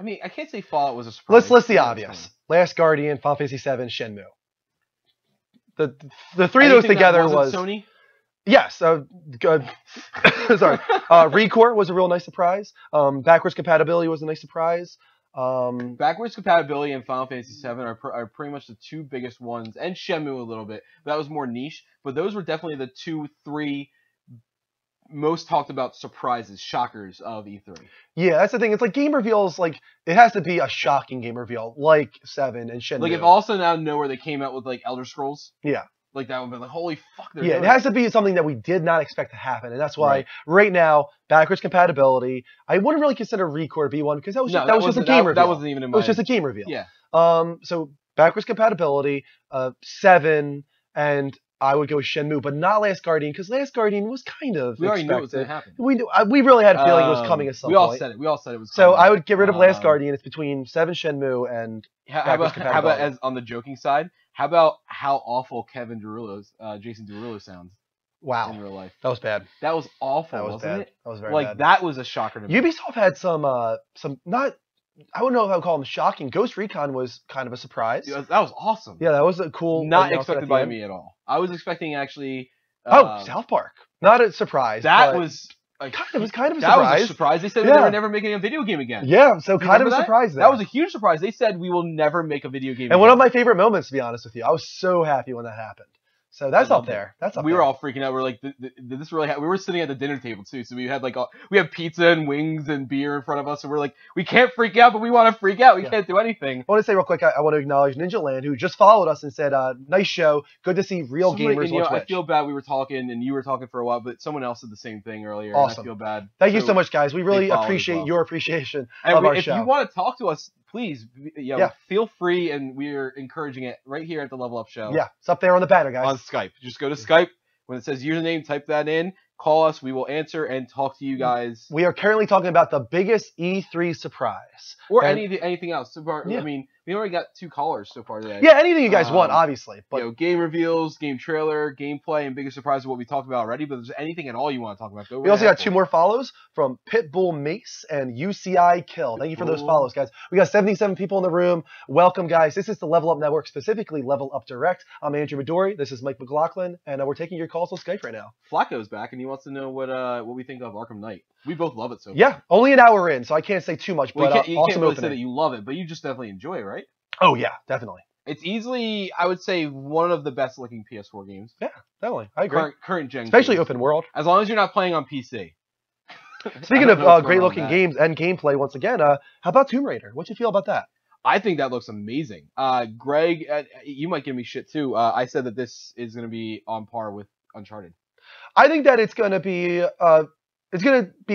mean, I can't say Fallout was a surprise. Let's list the Yeah, obvious. Last Guardian, Final Fantasy VII, Shenmue. The three of those Anything that together wasn't was Sony. yes. Good. Sorry. Recore was a real nice surprise. Backwards compatibility was a nice surprise. Backwards compatibility and Final Fantasy VII are pretty much the 2 biggest ones, and Shenmue a little bit. But that was more niche. But those were definitely the 2-3 most talked about surprises, shockers of E3. Yeah, that's the thing. It's like game reveals. Like it has to be a shocking game reveal, like 7 and Shenmue. Like if also now nowhere they came out with like Elder Scrolls. Yeah. Like that would be like holy fuck. They're Yeah, it doing has to be something that we did not expect to happen, and that's why right now backwards compatibility. I wouldn't really consider Recore to be one because that was just a game reveal. That wasn't even in my. It was just a game reveal. Yeah. So backwards compatibility, 7, and I would go with Shenmue, but not Last Guardian, because Last Guardian was kind of We already knew it was expected. going to happen. We knew, we really had a feeling it was coming at some we all point. said it. We all said it was So coming. I would get rid of Last Um, Guardian. It's between 7 Shenmue and How about compatibility. as on the joking side? How about how awful Kevin Derulo's Jason Derulo sounds in wow, real life? that was bad. That was awful, That was wasn't bad. it? That was very Like bad. that was a shocker to me. Ubisoft had some not, I wouldn't know if I would call them shocking. Ghost Recon was kind of a surprise. That was awesome. Yeah, that was a cool. Not announcement expected at the by end. me at all. I was expecting actually. South Park. Not a surprise. That but was it was kind of a that surprise. was a surprise. They said Yeah. they were never making a video game again. Yeah, so Do you kind of a remember that? surprise. That was a huge surprise. They said we will never make a video game. and one again. of my favorite moments, to be honest with you. I was so happy when that happened. So that's I up loved it. there. That's up we there. were all freaking out. We were like, did this really happen? We were sitting at the dinner table too, so we had like we had pizza and wings and beer in front of us, and we're like, we can't freak out, but we want to freak out. We Yeah. can't do anything. I want to say real quick, I want to acknowledge Ninja Land, who just followed us and said, nice show. Good to see real Somebody- gamers and, you on know, Twitch. I feel bad. We were talking, and you were talking for a while, but someone else did the same thing earlier. And Awesome. I feel bad. Thank you so much, guys. We really followed as appreciate well. your appreciation And of our if show. you want to talk to us, please, Yeah. feel free, and we're encouraging it right here at the Level Up Show. Yeah, it's up there on the banner, guys. On Skype. Just go to Skype. When it says username, type that in. Call us. We will answer and talk to you guys. We are currently talking about the biggest E3 surprise. Or And- anything else. So far, Yeah. I mean, we already got 2 callers so far today. Yeah, anything you guys want, obviously. But Game reveals, game trailer, gameplay, and biggest surprise of what we talked about already. But if there's anything at all you want to talk about, go we also right got 2 more follows from Pitbull Mace and UCI Kill. Thank you for those follows, guys. We got 77 people in the room. Welcome, guys. This is the Level Up Network, specifically Level Up Direct. I'm Andrew Midori. This is Mike McLaughlin, and we're taking your calls on Skype right now. Flacco's back, and he wants to know what we think of Arkham Knight. We both love it so far. Yeah, only an hour in, so I can't say too much, Well, but you can't awesome really say that opening. you love it, but you just definitely enjoy it, right? Oh, yeah, definitely. It's easily, I would say, one of the best looking PS4 games. Definitely. I agree. Current gen. Especially games. open world. As long as you're not playing on PC. Speaking I of don't know what's going great on looking with that. games and gameplay, once again, how about Tomb Raider? What you feel about that? I think that looks amazing. Greg, you might give me shit too. I said that this is going to be on par with Uncharted. I think that it's gonna be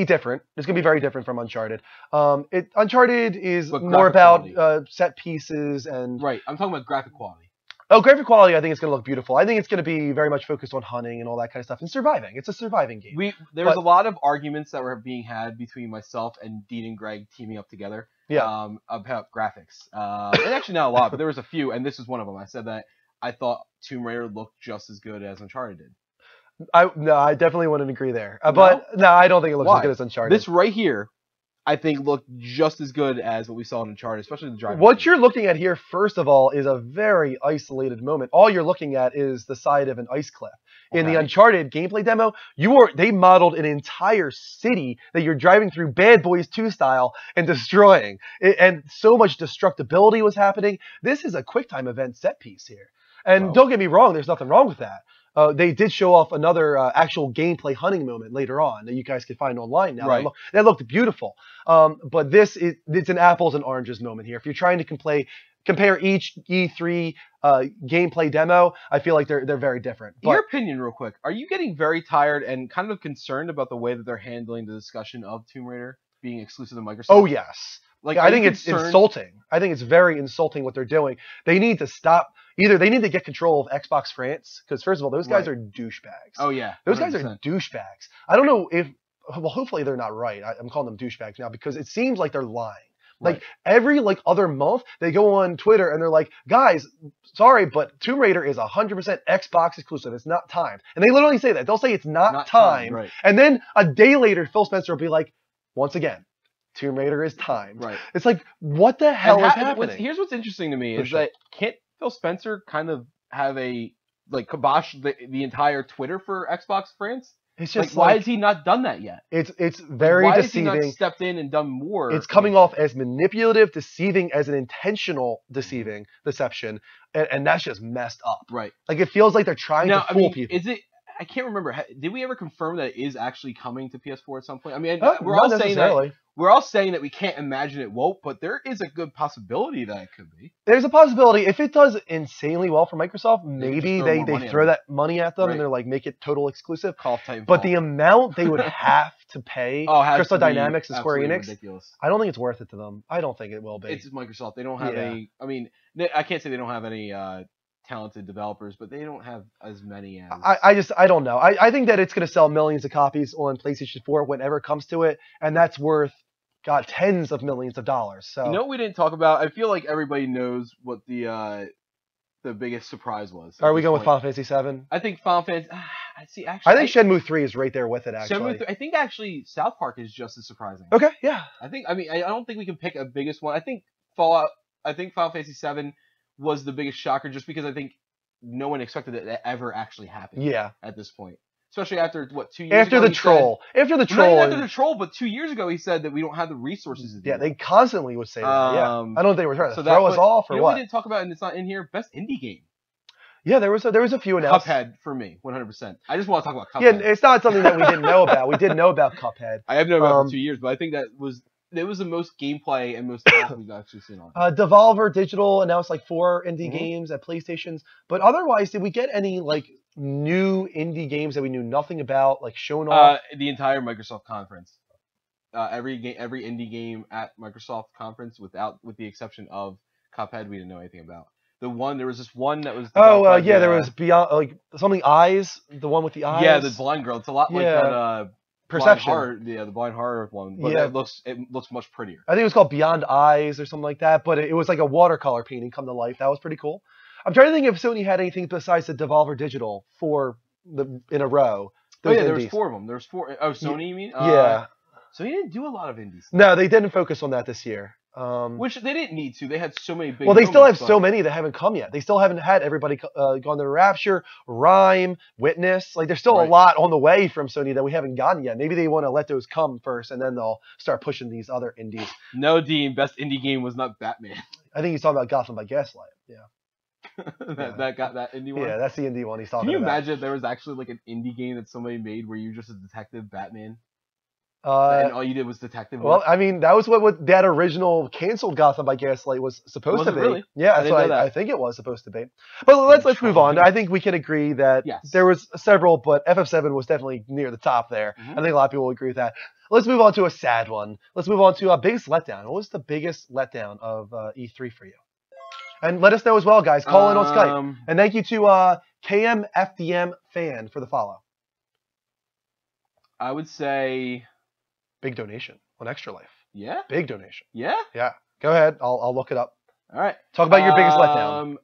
different. It's gonna be very different from Uncharted. Uncharted is But more graphic about set pieces and Right. I'm talking about graphic quality. graphic quality. I think it's gonna look beautiful. I think it's gonna be very much focused on hunting and all that kind of stuff and surviving. It's a surviving game. There was But- a lot of arguments that were being had between myself and Dean and Greg teaming up together. Yeah. About graphics. And actually not a lot, but there was a few, and this was one of them. I said that I thought Tomb Raider looked just as good as Uncharted did. I definitely wouldn't agree there. But no, I don't think it looks Why? as good as Uncharted. This right here, I think looked just as good as what we saw in Uncharted, especially the driving. What scene. you're looking at here, first of all, is a very isolated moment. All you're looking at is the side of an ice cliff. In the Okay. Uncharted gameplay demo, they modeled an entire city that you're driving through Bad Boys 2 style and destroying. And so much destructibility was happening. This is a QuickTime event set piece here. And Wow. don't get me wrong, there's nothing wrong with that. They did show off another actual gameplay hunting moment later on that you guys can find online now. Right. That looked beautiful. But it's an apples and oranges moment here. If you're trying to compare each E3 gameplay demo, I feel like they're very different. But Your opinion, real quick. Are you getting very tired and kind of concerned about the way that they're handling the discussion of Tomb Raider being exclusive to Microsoft? oh yes, Like I are think you it's concerned- insulting. I think it's very insulting what they're doing. They need to stop. Either they need to get control of Xbox France, because first of all, those guys Right. are douchebags. Oh yeah, Those guys are 100%. douchebags. I don't know if, well, hopefully they're not right. I'm calling them douchebags now because it seems like they're lying. Like Right. every other month, they go on Twitter and they're like, guys, sorry, but Tomb Raider is 100% Xbox exclusive. It's not timed. And they literally say that. They'll say it's not timed. Right. And then a day later, Phil Spencer will be like, once again, Tomb Raider is timed. Right. It's like, what the hell And is ha- happening? Here's what's interesting to me For is sure. that can't Phil Spencer kind of have a kibosh the entire Twitter for Xbox France? It's Like just why like, has he not done that yet? it's very why deceiving. has he not stepped in and done more? It's coming off as manipulative, deceiving, as an intentional deception, and that's just messed up. right. Like it feels like they're trying Now, to I fool mean, people. is it? I can't remember. Did we ever confirm that it is actually coming to PS4 at some point? I mean, Not we're all saying that necessarily. we're all saying that we can't imagine it won't, but there is a good possibility that it could be. There's a possibility if it does insanely well for Microsoft, just maybe throw more money they at throw them. that money at them Right. and they're like make it total exclusive. Call of Titanfall. But the amount they would have to pay Oh, it has Crystal to be Dynamics and Square absolutely Enix. ridiculous. I don't think it's worth it to them. I don't think it will be. It's Microsoft. They don't have Yeah. any. I mean, I can't say they don't have any talented developers, but they don't have as many as. I don't know. I think that it's going to sell millions of copies on PlayStation 4 whenever it comes to it, and that's worth, God, tens of millions of dollars. So You know what we didn't talk about? I feel like everybody knows what the biggest surprise was. are at we this going with point. Final Fantasy 7? I think Final Fantasy. I see. Actually, I think Shenmue 3 is right there with it. Actually. I think actually South Park is just as surprising. Okay, yeah. I mean, I don't think we can pick a biggest one. I think Fallout. I think Final Fantasy 7 was the biggest shocker, just because I think no one expected it to ever actually happen. Yeah. At this point, especially after what 2 years After ago, the troll. After the troll. Not after the troll, but 2 years ago he said that we don't have the resources to do Yeah, that. they constantly would say that. Yeah. I don't think they were trying to So throw us off or you know what. we didn't talk about, and it's not in here. Best indie game. Yeah, there was a few announced. Cuphead for me, 100%. I just want to talk about Yeah, Cuphead. it's not something that we didn't know about. We did know about Cuphead. I have known about it for 2 years, but I think it was the most gameplay and most talk we've actually seen on it. Devolver Digital announced like 4 indie Mhm. games at PlayStation's, but otherwise, did we get any like new indie games that we knew nothing about, like shown off? The entire Microsoft conference. Every indie game at Microsoft conference, with the exception of Cuphead, we didn't know anything about. There was this one that was. There was Beyond, like something Eyes, the one with the eyes. Yeah, the blind girl. It's a lot like Yeah. that. Perception. Blind horror, the blind horror one, but Yeah. it looks much prettier. I think it was called Beyond Eyes or something like that, but it was like a watercolor painting come to life. That was pretty cool. I'm trying to think if Sony had anything besides the Devolver Digital in a row. Oh yeah, Those there was indies. 4 of them. There was 4. Oh, Sony, you mean? Yeah. So he didn't do a lot of indies. No, they didn't focus on that this year. Which they didn't need to. They had so many big. Well, they still have moments, so many that haven't come yet. They still haven't had everybody gone to Rapture, Rhyme, Witness. Like, there's still a Right. lot on the way from Sony that we haven't gotten yet. Maybe they want to let those come first, and then they'll start pushing these other indies. No, Dean. Best indie game was not Batman. I think he's talking about Gotham by Gaslight. Yeah, that got that indie one. yeah, that's the indie one he's talking Can you about. imagine if there was actually like an indie game that somebody made where you were just a detective Batman Uh, and all you did was detective well, work? I mean, that was what that original canceled Gotham by Gaslight was supposed Was to it be. really? Yeah, I that's didn't what know that. I think it was supposed to be. But let's move on. I think we can agree that Yes. there was several, but FF7 was definitely near the top there. Mhm. I think a lot of people will agree with that. Let's move on to a sad one. Let's move on to a biggest letdown. What was the biggest letdown of E3 for you? And let us know as well, guys. Call in on Skype. And thank you to KMFDM fan for the follow. I would say, Big donation on Extra Life. yeah, Big donation. yeah. Yeah. Go ahead. I'll look it up. All right. Talk about your biggest letdown.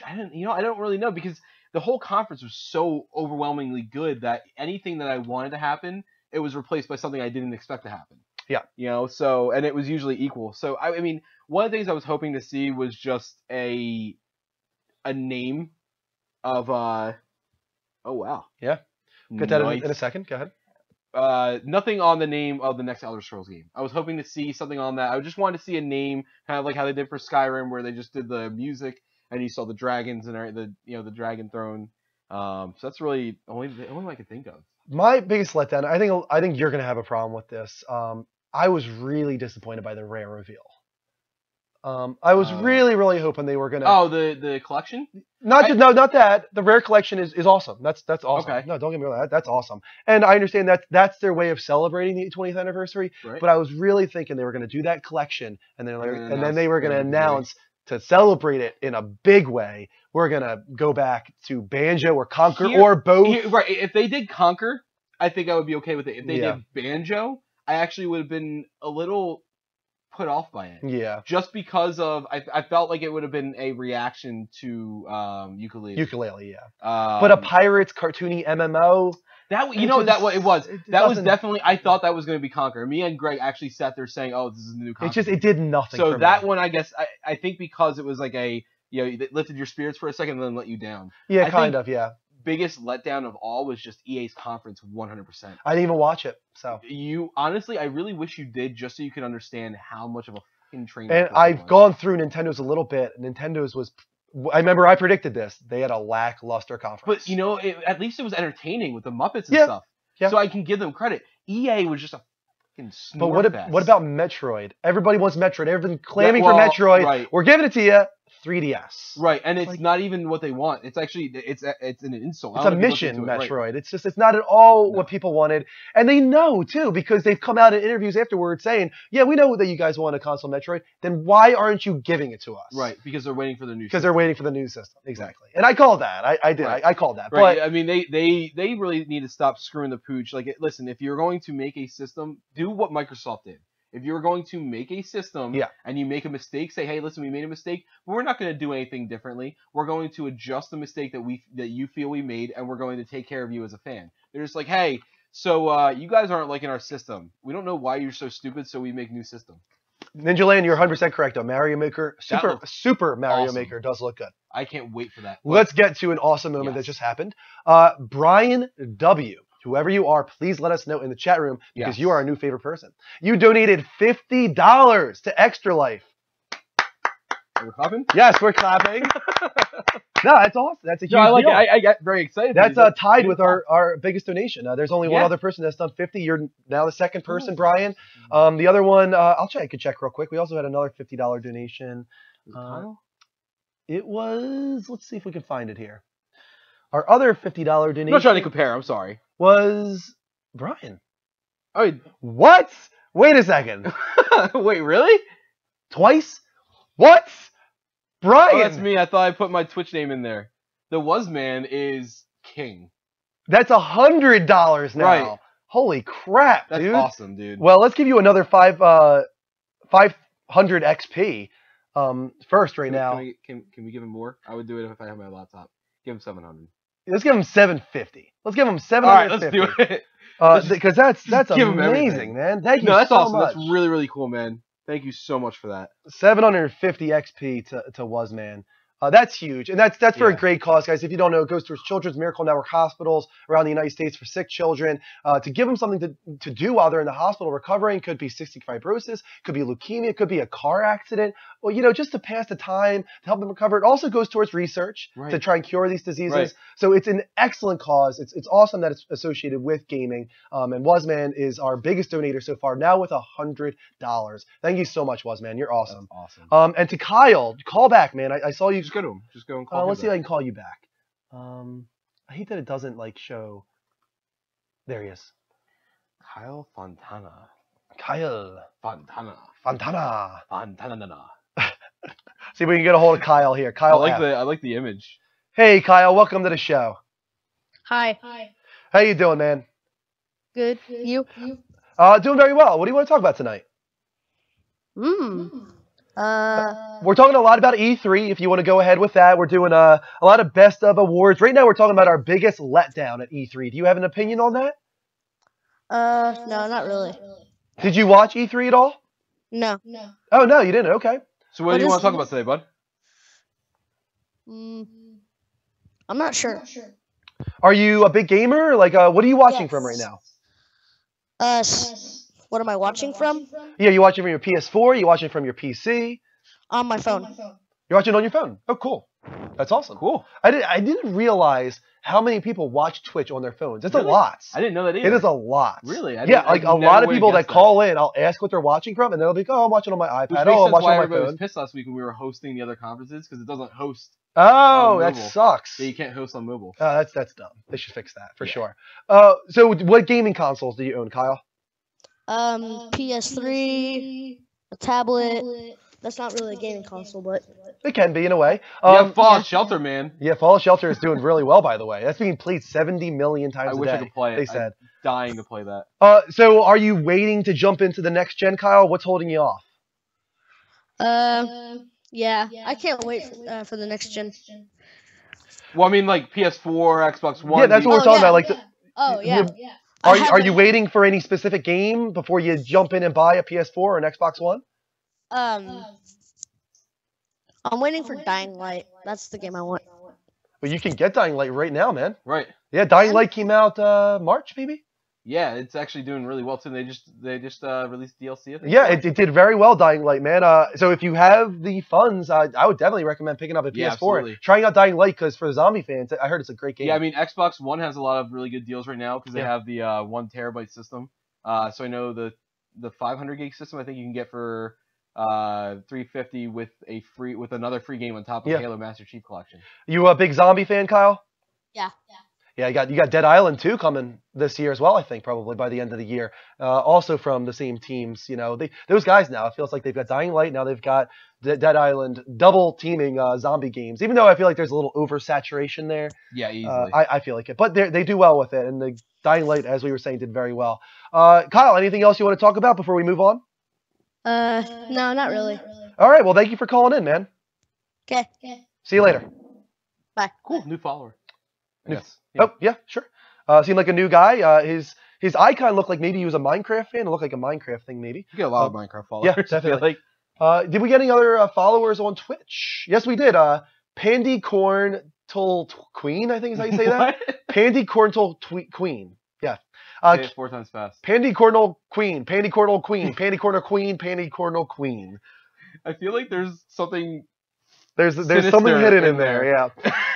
I don't really know, because the whole conference was so overwhelmingly good that anything that I wanted to happen, it was replaced by something I didn't expect to happen. Yeah. So, and it was usually equal. So, I mean, one of the things I was hoping to see was just a name of, oh wow. Yeah. Get that Nice. in a second. Go ahead. Nothing on the name of the next Elder Scrolls game. I was hoping to see something on that. I just wanted to see a name, kind of like how they did for Skyrim, where they just did the music and you saw the dragons and the dragon throne. So that's really the only one I could think of. My biggest letdown. I think you're gonna have a problem with this. I was really disappointed by the Rare reveal. I was really hoping they were gonna. Oh, the collection? Not that. The Rare collection is awesome. That's awesome. Okay. No, don't get me wrong. That's awesome. And I understand that's their way of celebrating the 20th anniversary. Right. But I was really thinking they were going to do that collection, and then they were going to announce announce to celebrate it in a big way. We're going to go back to Banjo or Conquer or both. Right. If they did Conquer, I think I would be okay with it. If they Yeah. did Banjo, I actually would have been a little put off by it. Yeah. Just because of I felt like it would have been a reaction to Yooka-Laylee. Ukulele, yeah. But a Pirates cartoony MMO. That it was. That was doesn't- definitely. I thought that was going to be Conquer. Me and Greg actually sat there saying, "Oh, this is the new Conquer." It did nothing. So for that me. one, I guess, I think because it was like it lifted your spirits for a second and then let you down. Yeah, I kind think- of, yeah. Biggest letdown of all was just EA's conference, 100%. I didn't even watch it, so. You honestly, I really wish you did, just so you could understand how much of a fucking train. And wreck this I've was. gone through Nintendo's a little bit. Nintendo's was. I remember I predicted this. They had a lackluster conference. But at least it was entertaining with the Muppets and Yeah, stuff. yeah. So I can give them credit. EA was just a fucking snore But what fest. about Metroid? Everybody wants Metroid. Everybody's claiming Well, for Metroid. right. We're giving it to you. 3DS. Right, and it's like- not even what they want. It's actually it's an insult. I It's a don't know if you looked mission, into it, Metroid. right. It's not at all No. what people wanted, and they know too because they've come out in interviews afterwards saying, "Yeah, we know that you guys want a console Metroid. Then why aren't you giving it to us?" Right, because they're waiting for the new. Because they're waiting for the new system. Exactly, and I called that. I did. Right. I called that. Right. But I mean, they really need to stop screwing the pooch. Like, listen, if you're going to make a system, do what Microsoft did. If you're going to make a system Yeah. and you make a mistake, say, hey, listen, we made a mistake, but we're not going to do anything differently. We're going to adjust the mistake that you feel we made, and we're going to take care of you as a fan. They're just like, hey, so you guys aren't liking our system. We don't know why you're so stupid, so we make new system. Ninja Land, you're 100% correct. Though Mario Maker, That looks Super Mario awesome. Maker does look good. I can't wait for that. Let's get to an awesome moment that Yes. just happened. Brian W. Whoever you are, please let us know in the chat room because Yes. you are our new favorite person. You donated $50 to Extra Life. Are we clapping? Yes, we're clapping. No, that's awesome. That's a huge No, I like deal. it. I get very excited. That's because tied with our biggest donation. There's only one Yeah. other person that's done 50. You're now the second person, Brian. The other one, I could check real quick. We also had another $50 donation. Kyle? It was, let's see if we can find it here. Our other $50 I'm donation not trying to compare. I'm sorry. was Brian. Oh, What? Wait a second. wait, really? Twice? What? Brian. Oh, that's me. I thought I put my Twitch name in there. The Was-Man is king. That's $100 now. Right. Holy crap, That's dude. awesome, dude. Well, let's give you another 500 XP first right now. Can we give him more? I would do it if I had my laptop. Give him 700. Let's give him 750. Let's give him All right, let's 750. do it. Let's just- Because that's give him amazing, everything. man. Thank you No, that's so awesome. much. That's really, really cool, man. Thank you so much for that. 750 XP to Wasman. That's huge, and that's for a Yeah. great cause, guys. If you don't know, it goes towards Children's Miracle Network hospitals around the United States for sick children to give them something to do while they're in the hospital recovering. Could be cystic fibrosis, could be leukemia, could be a car accident. Well, just to pass the time to help them recover. It also goes towards research to Right. try and cure these diseases. Right. So it's an excellent cause. It's awesome that it's associated with gaming. And Wasman is our biggest donator so far, now with $100. Thank you so much, Wasman. You're That's awesome. awesome. And to Kyle, call back, man. I saw you. Just go to him. Just go and call him. Let's see if I can call you back. I hate that it doesn't show. There he is. Kyle Fontana. Kyle Fontana. Fontana. See if we can get a hold of Kyle here. Kyle, I like the image. Hey, Kyle. Welcome to the show. Hi. How you doing, man? Good. You? Doing very well. What do you want to talk about tonight? We're talking a lot about E3. If you want to go ahead with that, we're doing a lot of best of awards. Right now, we're talking about our biggest letdown at E3. Do you have an opinion on that? No, not really. Did you watch E3 at all? No. Oh no, you didn't. Okay. So what What do you is- want to talk about today, bud? I'm not sure. Are you a big gamer? What are you watching from right now? What am I watching from? Yeah, you watching from your PS4? You watching from your PC? On my phone. You're watching on your phone. Oh, cool. That's awesome. Cool. I didn't realize how many people watch Twitch on their phones. It's Really? a lot. I didn't know that either. It is a lot. Really? Yeah, I a never lot of would've people that guessed call in, I'll ask what they're watching from, and they'll be like, oh, I'm watching on my Which iPad. makes Oh, I'm sense watching why on my everybody was phone. pissed last week when we were hosting the other conferences because it doesn't host. Oh, on that mobile. sucks. Yeah, you can't host on mobile. That's dumb. They should fix that for Yeah. sure. So what gaming consoles do you own, Kyle? PS3, a tablet. That's not really a gaming console, but It can be in a way. Yeah, Fallout Shelter, man. Yeah, Fallout Shelter is doing really well, by the way. That's being played 70 million times I a wish day. I could play it. They said. Dying to play that. So are you waiting to jump into the next gen, Kyle? What's holding you off? yeah, I can't wait for the next gen. Well, I mean, like PS4, Xbox One. Yeah, that's what we're talking about. Oh yeah. Are you waiting for any specific game before you jump in and buy a PS4 or an Xbox One? I'm waiting for Dying Light. That's the game I want. Well, you can get Dying Light right now, man. Right. Yeah, Dying Light came out March, maybe. Yeah, it's actually doing really well too. They just released DLC. I think. Yeah, it did very well, Dying Light, man. So if you have the funds, I would definitely recommend picking up a PS4 Yeah, and absolutely. trying out Dying Light because for zombie fans, I heard it's a great game. Yeah, I mean, Xbox One has a lot of really good deals right now because they Yeah. have the 1 terabyte system. So I know the 500 gig system I think you can get for $350 with another free game on top of the Halo Master Chief Collection. You a big zombie fan, Kyle? Yeah. Yeah, you got Dead Island 2 coming this year as well, I think, probably by the end of the year. Also from the same teams, those guys now, it feels like they've got Dying Light, now they've got Dead Island, double teaming zombie games, even though I feel like there's a little oversaturation there. Yeah, easily. I feel like it. But they do well with it, and the Dying Light, as we were saying, did very well. Kyle, anything else you want to talk about before we move on? No, not really. All right, well, thank you for calling in, man. Okay. See you later. Bye. Cool, new follower. Yes. Oh, yeah, sure. Seemed like a new guy. His icon looked like maybe he was a Minecraft fan. It looked like a Minecraft thing, maybe. You get a lot of Minecraft followers. Yeah, definitely. Did we get any other followers on Twitch? Yes, we did. Pandy Corntel Queen, I think is how you say that. Pandy Corntel Queen. Yeah. Say it 4 times fast. Pandy Cornel Queen. Pandy Cornel Queen. Pandy Cornel Queen. Pandy Cornel Queen. I feel like there's something. There's something hidden in there. Yeah.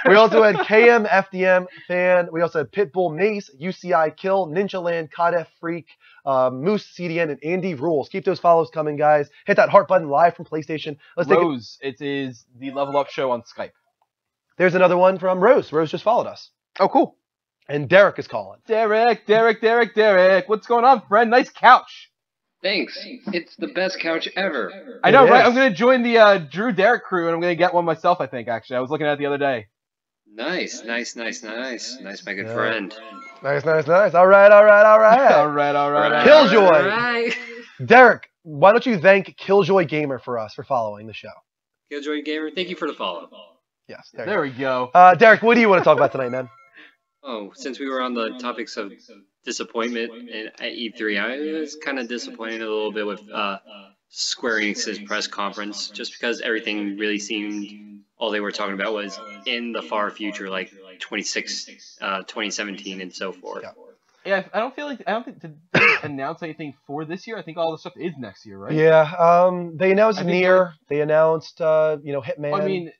We also had KM FDM fan. We also had Pitbull Mace, UCI Kill, Ninja Land, Kadef Freak, Moose CDN, and Andy Rules. Keep those follows coming, guys. Hit that heart button live from PlayStation. Rose, it is the Level Up show on Skype. There's another one from Rose. Rose just followed us. Oh, cool. And Derek is calling. Derek. What's going on, friend? Nice couch. Thanks. It's the best couch ever. I know, right? I'm going to join the Drew Derek crew, and I'm going to get one myself, I think, actually. I was looking at it the other day. Nice, my good friend. Nice. All right. Killjoy. All right. Derek, why don't you thank Killjoy Gamer for us for following the show? Killjoy Gamer, thank you for the follow. Yes. There we go. Derek, what do you want to talk about tonight, man? Oh, since we were on the topics of disappointment at E3, I was kind of disappointed a little bit with Square Enix's press conference, just because everything really seemed, all they were talking about was in the far future, like 2017 and so forth. Yeah, I don't think they announce anything for this year. I think all the stuff is next year, right? Yeah. They announced Nier. They announced, Hitman. I mean,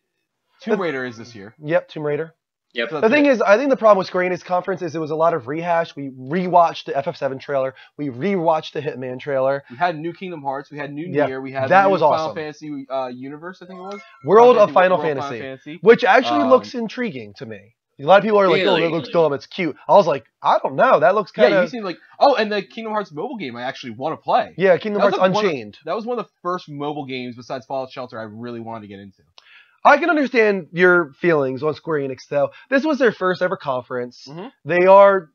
Tomb Raider is this year. Yep, Tomb Raider. Yep. The thing is, I think the problem with Square Enix conference is it was a lot of rehash. We rewatched the FF7 trailer. We rewatched the Hitman trailer. We had new Kingdom Hearts. We had new Nier. We had that new was Final awesome. Fantasy Universe, I think it was. World of Final Fantasy, which actually looks intriguing to me. A lot of people are like, "Oh, that looks dumb. It's cute." I was like, "I don't know. That looks kind of." Yeah, you seem like. Oh, and the Kingdom Hearts mobile game I actually want to play. Yeah, Kingdom Hearts Unchained. That was one of the first mobile games besides Fallout Shelter I really wanted to get into. I can understand your feelings on Square Enix, though. This was their first ever conference. Mm-hmm. They are,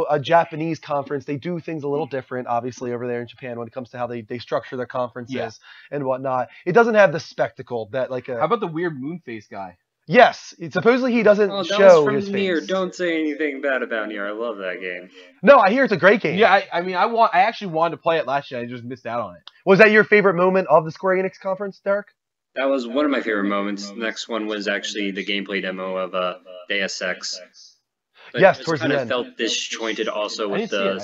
a Japanese conference. They do things a little different, obviously, over there in Japan when it comes to how they structure their conferences and whatnot. It doesn't have the spectacle that, like, How about the weird moon face guy? Yes, supposedly he doesn't show his face. Nier. Don't say anything bad about Nier. I love that game. No, I hear it's a great game. Yeah, I actually wanted to play it last year. I just missed out on it. Was that your favorite moment of the Square Enix conference, Derek? That was one of my favorite moments. The next one was actually the gameplay demo of Deus Ex. But yes, towards the end. I kind of felt disjointed also with the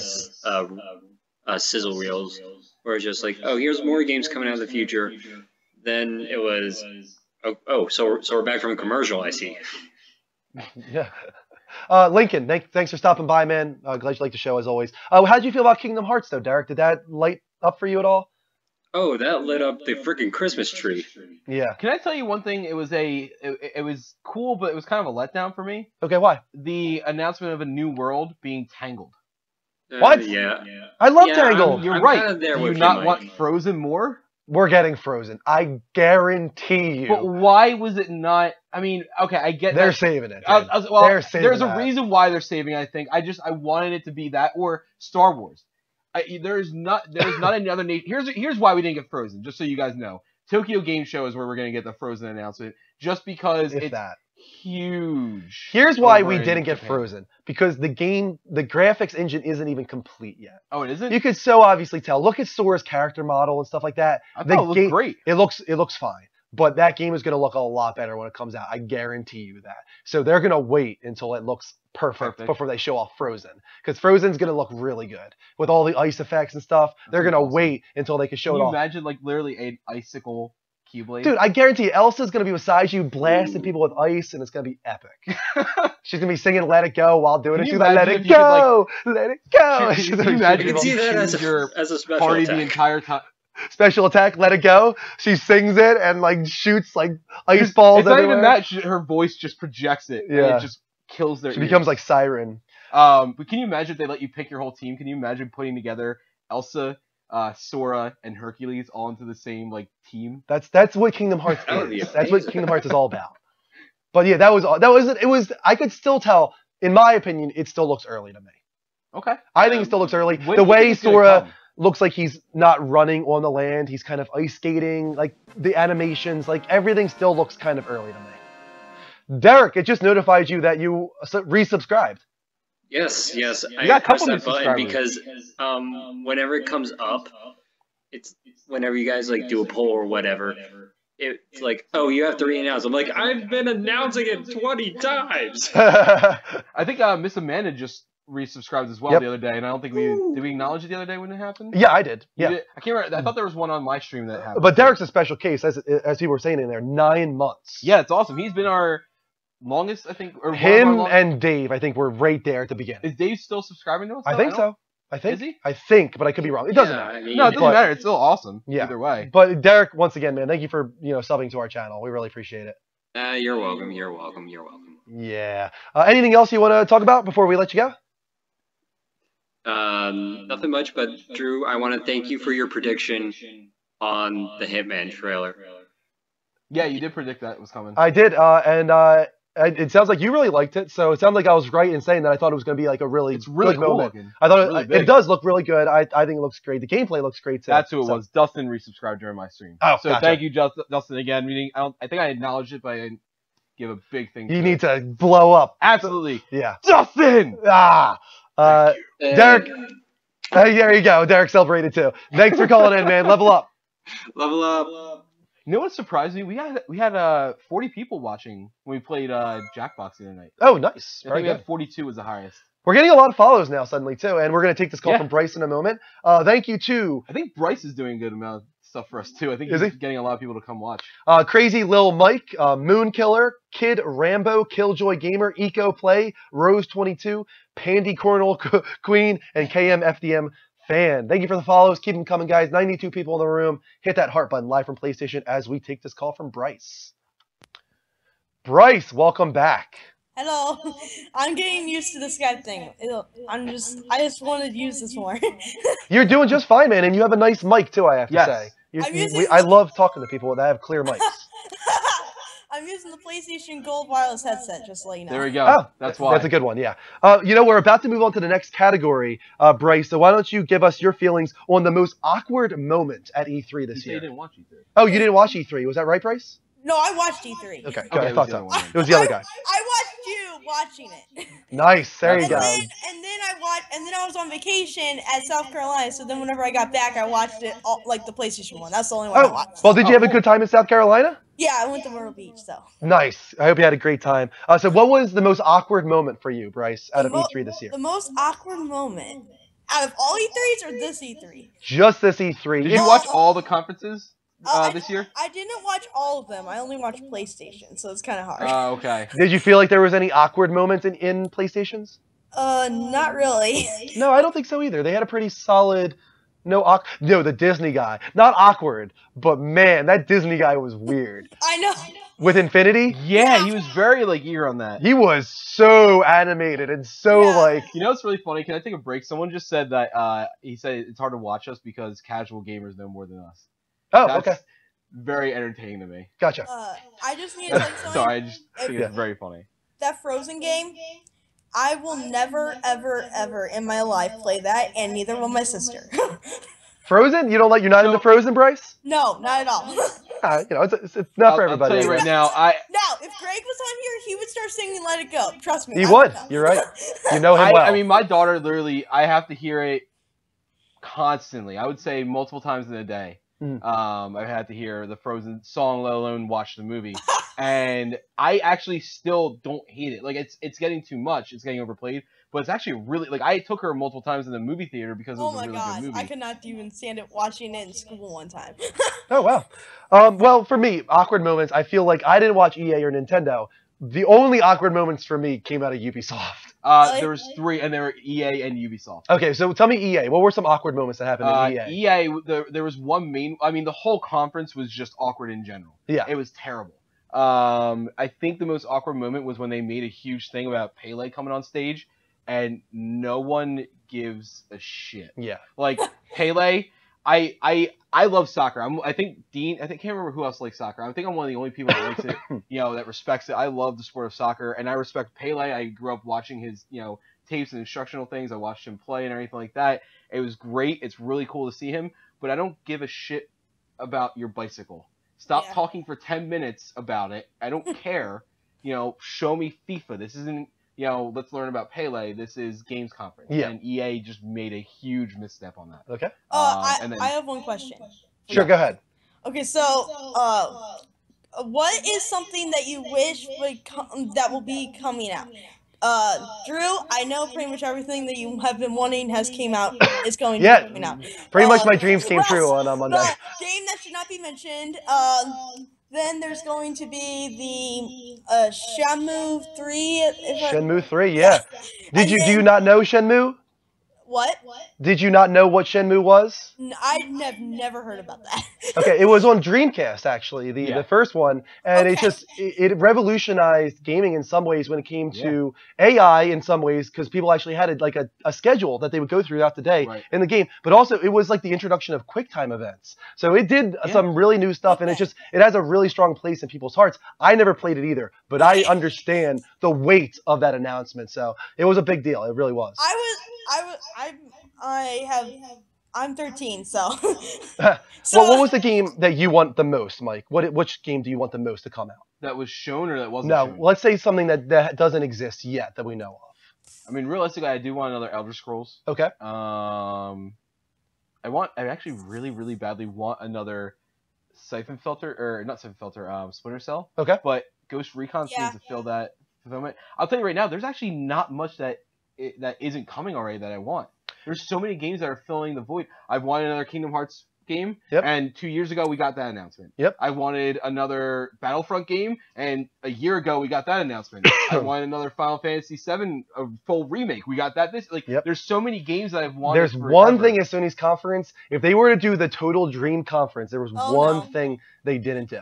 sizzle reels, where it's just like, oh, here's more games coming out in the future. Then it was, so we're back from a commercial, I see. Yeah. Lincoln, thanks for stopping by, man. Glad you like the show, as always. How did you feel about Kingdom Hearts, though, Derek? Did that light up for you at all? Oh, that lit up the freaking Christmas tree. Yeah. Can I tell you one thing? It was cool, but it was kind of a letdown for me. Okay, why? The announcement of a new world being Tangled. What? Yeah. I love Tangled. You're right. Do you not want Frozen more? We're getting Frozen. I guarantee you. But why was it not? I mean, okay, I get they're saving it. There's a reason why they're saving it, I think. I wanted it to be that or Star Wars. There's not another nation. Here's why we didn't get Frozen, just so you guys know. Tokyo Game Show is where we're going to get the Frozen announcement, just because it's huge. Here's why we didn't get Frozen, because the graphics engine isn't even complete yet. Oh, it isn't? You could so obviously tell. Look at Sora's character model and stuff like that. I thought it looked great. It looks fine. But that game is going to look a lot better when it comes out. I guarantee you that. So they're going to wait until it looks perfect before they show off Frozen. Because Frozen's going to look really good. With all the ice effects and stuff, they're going to wait until they can show it off. Can you imagine, like, literally an icicle Keyblade? Dude, I guarantee you, Elsa's going to be beside you, blasting people with ice, and it's going to be epic. She's going to be singing Let It Go while doing it. She's like, let it go! Let it go! Can you imagine you can see that as a special party attack. the entire time? special attack, Let It Go. She sings it and like shoots like ice balls. It's not everywhere. even that. Her voice just projects it. And Yeah. it just kills their She ears. becomes like Siren. But can you imagine if they let you pick your whole team? Can you imagine putting together Elsa, Sora, and Hercules all into the same like team? That's what Kingdom Hearts That would be is. That's what amazing. Kingdom Hearts is all about. But yeah, that was. I could still tell. In my opinion, it still looks early to me. Okay. I think it still looks early. When The do you way think it's gonna Sora come? looks like he's not running on the land. He's kind of ice skating. Like the animations, like everything still looks kind of early to me. Derek, it just notified you that you resubscribed. Yes. You got a couple pressed new that button subscribers. because whenever it comes up, it's whenever you guys like do a poll or whatever. It's like, oh, you have to re-announce. I'm like, I've been announcing it 20 times. I think Miss Amanda just resubscribed as well Yep. the other day, and I don't think did we acknowledge it the other day when it happened? Yeah, I did. You Yeah. did? I can't remember. I thought there was one on my stream that happened. But Derek's a special case, as people were saying in there. 9 months. Yeah, it's awesome. He's been our longest, I think, or one of our Him longest- and Dave, I think, were right there at the beginning. Is Dave still subscribing to us? I though? think don't- so. I think. Is he? I think, but I could be wrong. It doesn't Yeah, matter. I mean, No, it doesn't But- matter. It's still awesome. Yeah. Either way. But Derek, once again, man, thank you for subbing to our channel. We really appreciate it. You're welcome. You're welcome. Yeah. Anything else you want to talk about before we let you go? Nothing much, but Drew, I want to thank you for your prediction on the Hitman trailer. Yeah, you did predict that was coming. I did, and it sounds like you really liked it. So it sounds like I was right in saying that I thought it was going to be like a really It's really good cool moment. looking. I thought Really it big. does look really good. I think it looks great. The gameplay looks great too. That's who it So- was. Dustin resubscribed during my stream. Oh, so gotcha. thank you, Dustin, again. Meaning, I think I acknowledged it, but I didn't give a big thing. You to need it. to blow up. Absolutely, Yeah. Dustin. Derek. Hey, there you go. Derek celebrated too. Thanks for calling in, man. Level up. Level up. You know what surprised me? We had 40 people watching when we played Jackbox the other night. Oh, nice. I Very think we good. had 42 was the highest. We're getting a lot of follows now suddenly too, and we're going to take this call Yeah. from Bryce in a moment. Thank you to I think Bryce is doing a good amount of stuff for us too. I think Is he's he? getting a lot of people to come watch. Crazy Lil Mike, Moon Killer, Kid Rambo, Killjoy Gamer, Eco Play, Rose 22, Pandy Cornell Queen, and KMFDM Fan. Thank you for the follows. Keep them coming, guys. 92 people in the room. Hit that heart button live from PlayStation as we take this call from Bryce. Bryce, welcome back. Hello. I'm getting used to the Skype thing. I just wanted to use this more. You're doing just fine, man, and you have a nice mic too, I have to Yes. say. I'm using- I love talking to people that have clear mics. I'm using the PlayStation Gold wireless headset, just to let you know. There we go. Oh, That's why. That's a good one, yeah. We're about to move on to the next category, Bryce, so why don't you give us your feelings on the most awkward moment at E3 You this say you year? didn't watch E3. Oh, you didn't watch E3. Was that right, Bryce? No, I watched E3. Okay, good. Okay, I it thought was the so. other one then. It was the other guy. I watched you watching it. Nice. There you And go. then I was on vacation at South Carolina, so then whenever I got back, I watched it all, like the PlayStation one. That's the only one I Oh, watched. well, did you Oh, have a cool. good time in South Carolina? Yeah, I went to Myrtle Beach, so. Nice. I hope you had a great time. So what was the most awkward moment for you, Bryce, out of E3 this year? The most awkward moment out of all E3s or this E3? Just this E3. Did If- you watch all the conferences I this year? I didn't watch all of them. I only watched PlayStation, so it's kind of hard. Okay. Did you feel like there was any awkward moments in PlayStations? Not really. No, I don't think so either. They had a pretty solid. No, the Disney guy. Not awkward, but man, that Disney guy was weird. I know. With Infinity, Yeah, he was very eager on that. he was so animated and so Yeah. like. You know what's really funny? Can I take a break? Someone just said that he said it's hard to watch us because casual gamers know more than us. Oh, That's okay, very entertaining to me. gotcha. I just need to tell you something. Sorry, I just think Yeah. it's very funny. That Frozen game, I will never, ever, ever in my life play that, and neither will my sister. Frozen? You don't like? You're not into Frozen, Bryce? No, not at all. It's not for I'll everybody. tell you I right guess. now, Now, if Greg was on here, he would start singing "Let It Go." Trust me. He I would. know. You're right. You know him well. I mean, my daughter literally, I have to hear it constantly. I would say multiple times in a day. I had to hear the Frozen song, let alone watch the movie. And I actually still don't hate it. Like it's getting too much. It's getting overplayed. But it's actually really like I took her multiple times in the movie theater because it Oh was my a really god, good movie. I could not even stand it watching it in school one time. Oh wow. Well, for me, awkward moments. I feel like I didn't watch EA or Nintendo, The only awkward moments for me came out of Ubisoft. There was 3, and they were EA and Ubisoft. Okay, so tell me EA. What were some awkward moments that happened in EA? There was one main. I mean, the whole conference was just awkward in general. Yeah. It was terrible. I think the most awkward moment was when they made a huge thing about Pele coming on stage, and no one gives a shit. Yeah. Like Pele, I love soccer. I think Dean. I can't remember who else likes soccer. I think I'm one of the only people that likes it. That respects it. I love the sport of soccer, and I respect Pele. I grew up watching his tapes and instructional things. I watched him play and everything like that. It was great. It's really cool to see him, but I don't give a shit about your bicycle. Stop talking for 10 minutes about it. I don't care. Show me FIFA. This isn't, let's learn about Pele. This is Games Conference. Yeah. And EA just made a huge misstep on that. Okay. I have one question. Sure, go ahead. Okay, so what is something that you wish that will be coming out? Drew, I know pretty much everything that you have been wanting has came out. Is going to be coming out. Pretty much my dreams came true on Monday. Game that should not be mentioned. Then there's going to be the Shenmue 3. Shenmue 3, yeah. Do you not know Shenmue? What? Did you not know what Shenmue was? I've never heard about that. Okay, it was on Dreamcast actually, the first one, and it revolutionized gaming in some ways when it came to AI in some ways, because people actually had a schedule that they would go through throughout the day in the game, but also it was like the introduction of QuickTime events. So it did some really new stuff, and it has a really strong place in people's hearts. I never played it either, but I understand the weight of that announcement. So it was a big deal. It really was. I'm 13, so. Well, what was the game that you want the most, Mike? Which game do you want the most to come out? That was shown or that wasn't shown? No, let's say something that doesn't exist yet that we know of. I mean, realistically, I do want another Elder Scrolls. Okay. I actually really, really badly want another Splinter Cell. Okay. But Ghost Recon seems to fill that fulfillment. I'll tell you right now, there's actually not much that isn't coming already that I want. There's so many games that are filling the void. I've wanted another Kingdom Hearts game, and 2 years ago we got that announcement. Yep. I wanted another Battlefront game, and a year ago we got that announcement. I wanted another Final Fantasy VII, a full remake. We got that. There's so many games that I've wanted. There's one thing at Sony's conference. If they were to do the Total Dream conference, there was one thing they didn't do.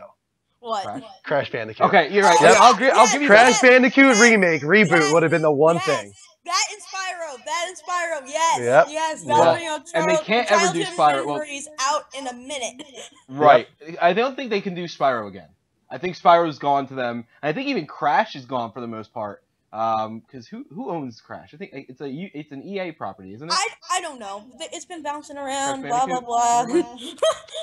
What? Crash Bandicoot. Okay, you're right. Yep. I'll give you Crash Bandicoot remake reboot would have been the one thing. That and Spyro, yes. Yep. Yes, and they can't ever do Spyro. Well, out in a minute. Right. I don't think they can do Spyro again. I think Spyro's gone to them. And I think even Crash is gone for the most part. Because who owns Crash? I think it's an EA property, isn't it? I don't know. It's been bouncing around. Blah blah blah.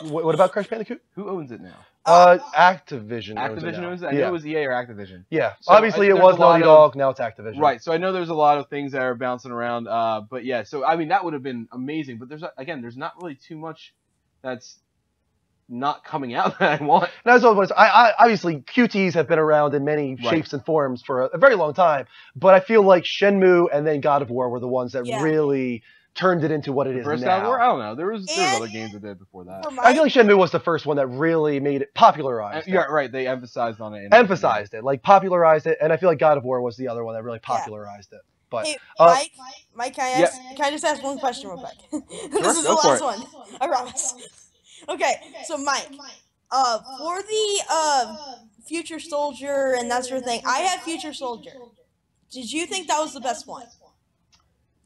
What about Crash Bandicoot? Who owns it now? Activision. Activision owns it. I knew it was EA or Activision. Yeah. So obviously it was Naughty Dog. Now it's Activision. Right. So I know there's a lot of things that are bouncing around. But yeah. So I mean that would have been amazing. But there's not really too much that's not coming out that I want. And that's what I obviously QTs have been around in many shapes and forms for a very long time, but I feel like Shenmue and then God of War were the ones that really turned it into what it is first now. God of War? I don't know. There was other games that did before that. I feel like Shenmue was the first one that really made it popularized. Yeah, right. They emphasized on it. Like popularized it, and I feel like God of War was the other one that really popularized it. But hey, Mike, can I just ask one question real quick? This is the last one. I promise. Okay, so Mike, for the Future Soldier and that sort of thing, I had Future Soldier. Did you think that was the best one?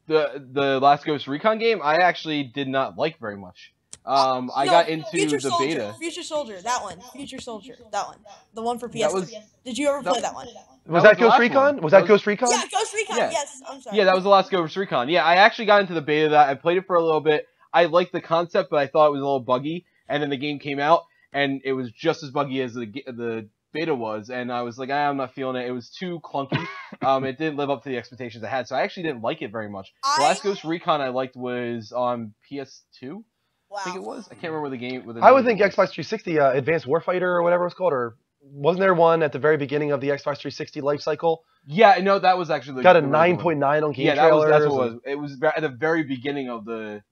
The last Ghost Recon game, I actually did not like very much. I got into the beta. Future Soldier, that one. Future Soldier, that one. The one for PS3. Did you ever play that one? Was that Ghost Recon? Was that Ghost Recon? Yeah, Ghost Recon, yes. I'm sorry. Yeah, that was the last Ghost Recon. Yeah, I actually got into the beta of that. I played it for a little bit. I liked the concept, but I thought it was a little buggy. And then the game came out, and it was just as buggy as the beta was. And I was like, I'm not feeling it. It was too clunky. It didn't live up to the expectations I had. So I actually didn't like it very much. The last Ghost Recon I liked was on PS2. Wow. I think it was. I can't remember the game. I would think Xbox 360, Advanced Warfighter or whatever it was called, or wasn't there one at the very beginning of the Xbox 360 life cycle? Yeah, no, that was actually got a 9.9 on game trailers. That's what it was. It was at the very beginning of the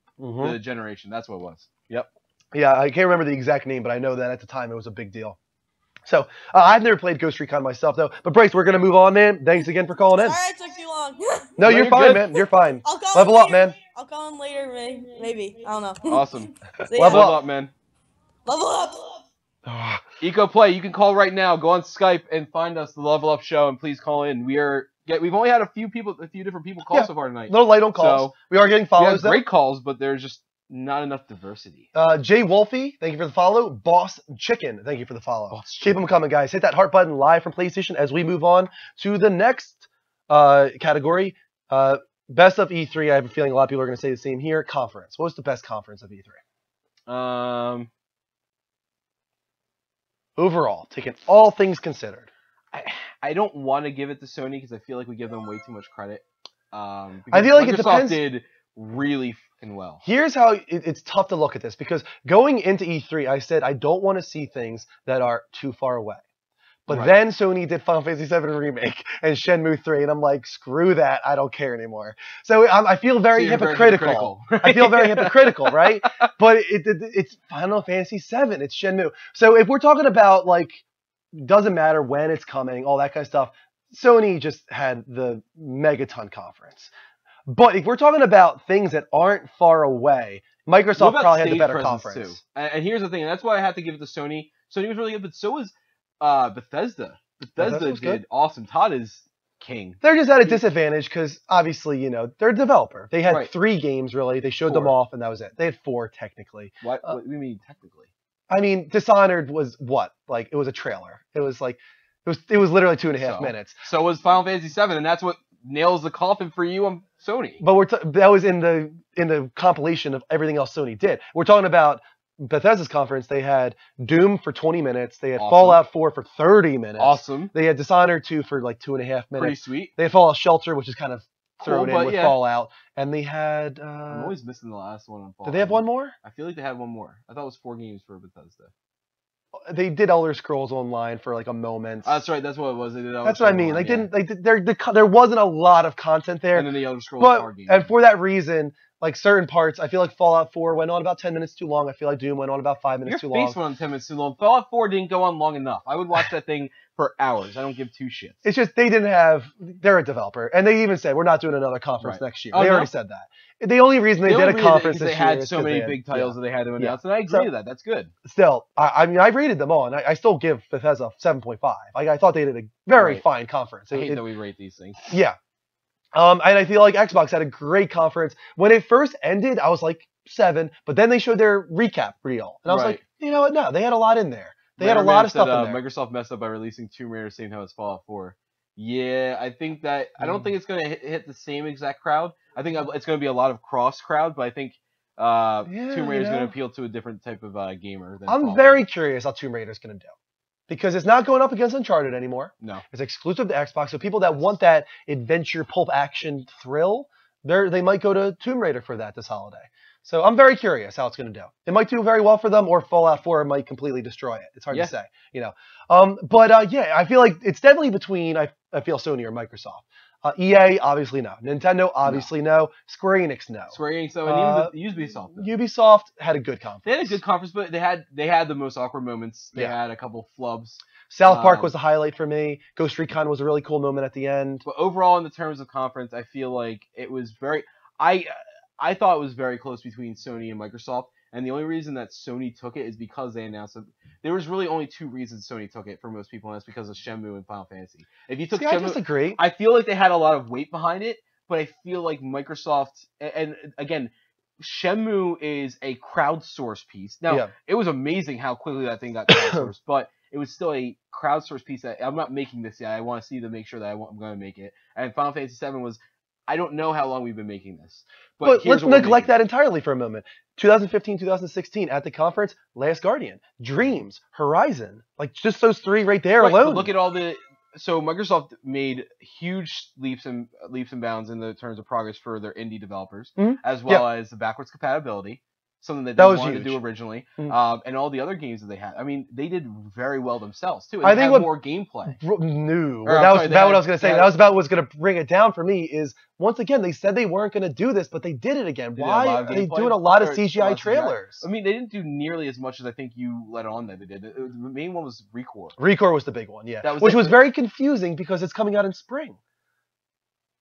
generation. That's what it was. Yep. Yeah, I can't remember the exact name, but I know that at the time it was a big deal. So I've never played Ghost Recon myself though. But Bryce, we're gonna move on, man. Thanks again for calling in. Sorry I took too long. No, you're fine, good. man. You're fine. I'll call Level in up, man. I'll call in later, maybe. I don't know. Awesome. So, yeah. Level Level up, man. Level up. Eco Play, you can call right now. Go on Skype and find us, the Level Up Show, and please call in. We've only had a few different people call so far tonight. Little light on calls. So, we are getting we follows. have great calls, but there's just not enough diversity. Jay Wolfie, thank you for the follow. Boss Chicken, thank you for the follow. Keep them coming, guys. Hit that heart button live from PlayStation as we move on to the next category. Best of E3. I have a feeling a lot of people are going to say the same here. Conference. What was the best conference of E3? Overall, taking all things considered. I don't want to give it to Sony because I feel like we give them way too much credit. I feel like Microsoft it depends. did really fucking well. Here's how it's tough to look at this, because going into E3, I said I don't want to see things that are too far away. But then Sony did Final Fantasy VII Remake and Shenmue 3, and I'm like, screw that, I don't care anymore. So I feel very hypocritical. I feel very hypocritical, right? But it's Final Fantasy VII, it's Shenmue. So if we're talking about, like, doesn't matter when it's coming, all that kind of stuff, Sony just had the Megaton conference. But if we're talking about things that aren't far away, Microsoft probably had the better conference. Too? And here's the thing, and that's why I have to give it to Sony. Sony was really good, but so was Bethesda. Bethesda did awesome. Todd is king. They're just at a disadvantage because obviously, you know, they're a developer. They had 3 games really. They showed them off, and that was it. They had 4 technically. What do you mean technically? I mean, Dishonored was what? Like, it was a trailer. It was like it was literally 2.5 minutes. So was Final Fantasy VII, and that's what nails the coffin for you on Sony. But that was in the compilation of everything else Sony did. We're talking about Bethesda's conference. They had Doom for 20 minutes. They had Fallout 4 for 30 minutes. Awesome. They had Dishonored 2 for like 2.5 minutes. Pretty sweet. They had Fallout Shelter, which is kind of thrown in with yeah. Fallout. And they had... I'm always missing the last one on Fallout. Did they have one more? I feel like they had one more. I thought it was 4 games for Bethesda. They did Elder Scrolls Online for like a moment. That's right. That's what it was. They did Elder That's what I mean. Online, There wasn't a lot of content there. And then the Elder Scrolls card game. And for that reason, like certain parts, I feel like Fallout 4 went on about 10 minutes too long. I feel like Doom went on about 5 minutes too long. Your face went on 10 minutes too long. Fallout 4 didn't go on long enough. I would watch that thing for hours. I don't give 2 shits. It's just they're a developer. And they even said, we're not doing another conference next year. They already said that. The only reason they did a conference this year is they had so many big titles that they had to announce, and I agree with that. That's good. Still, I mean, I rated them all, and I still give Bethesda 7.5. I thought they did a very fine conference. I hate that we rate these things. Yeah. And I feel like Xbox had a great conference. When it first ended, I was like 7, but then they showed their recap reel, and I was like, you know what? No, they had a lot in there. They had a lot of stuff in there. Microsoft messed up by releasing Tomb Raider same time as Fallout 4. Yeah, I think that I don't think it's going to hit the same exact crowd. I think it's going to be a lot of cross crowd, but I think Tomb Raider is going to appeal to a different type of gamer. Than I'm very curious how Tomb Raider is going to do, because it's not going up against Uncharted anymore. No, it's exclusive to Xbox. So people that want that adventure pulp action thrill, they might go to Tomb Raider for that this holiday. So I'm very curious how it's going to do. It might do very well for them, or Fallout 4 might completely destroy it. It's hard to say, you know. Yeah, I feel like it's definitely between I feel Sony or Microsoft. EA obviously no. Nintendo obviously no. Square Enix no. Square Enix no, and even Ubisoft. No. Ubisoft had a good conference. They had a good conference, but they had the most awkward moments. They had a couple flubs. South Park was the highlight for me. Ghost Recon was a really cool moment at the end. But overall, in the terms of conference, I feel like it was very. I thought it was very close between Sony and Microsoft, and the only reason that Sony took it is because they announced it. There was really only 2 reasons Sony took it for most people, and that's because of Shenmue and Final Fantasy. If you took Shenmue, I disagree. I feel like they had a lot of weight behind it, but I feel like Microsoft, and again, Shenmue is a crowdsourced piece. Now, it was amazing how quickly that thing got crowdsourced, but it was still a crowdsourced piece that I'm not making this yet. I want to see to make sure that I'm going to make it. And Final Fantasy VII was, I don't know how long we've been making this. But let's neglect that entirely for a moment. 2015, 2016, at the conference, Last Guardian, Dreams, Horizon. Like, just those 3 right there alone. But look at all the... So Microsoft made huge leaps and bounds in the terms of progress for their indie developers, as well as the backwards compatibility. something that That they was wanted to do huge. originally. Mhm. And all the other games that they had. I mean, they did very well themselves too. And I they think had what- more gameplay. No, Or, I'm that was sorry, they about what had- I was going to say. they had- That was about what's going to bring it down for me. Is once again they said they weren't going to do this, but they did it again. They did a Why lot are of they gameplay, doing a lot of or a CGI lot of CGI? trailers? I mean, they didn't do nearly as much as I think you let on that they did. The main one was Recore. Recore was the big one, yeah, That was which it. was very confusing because it's coming out in spring.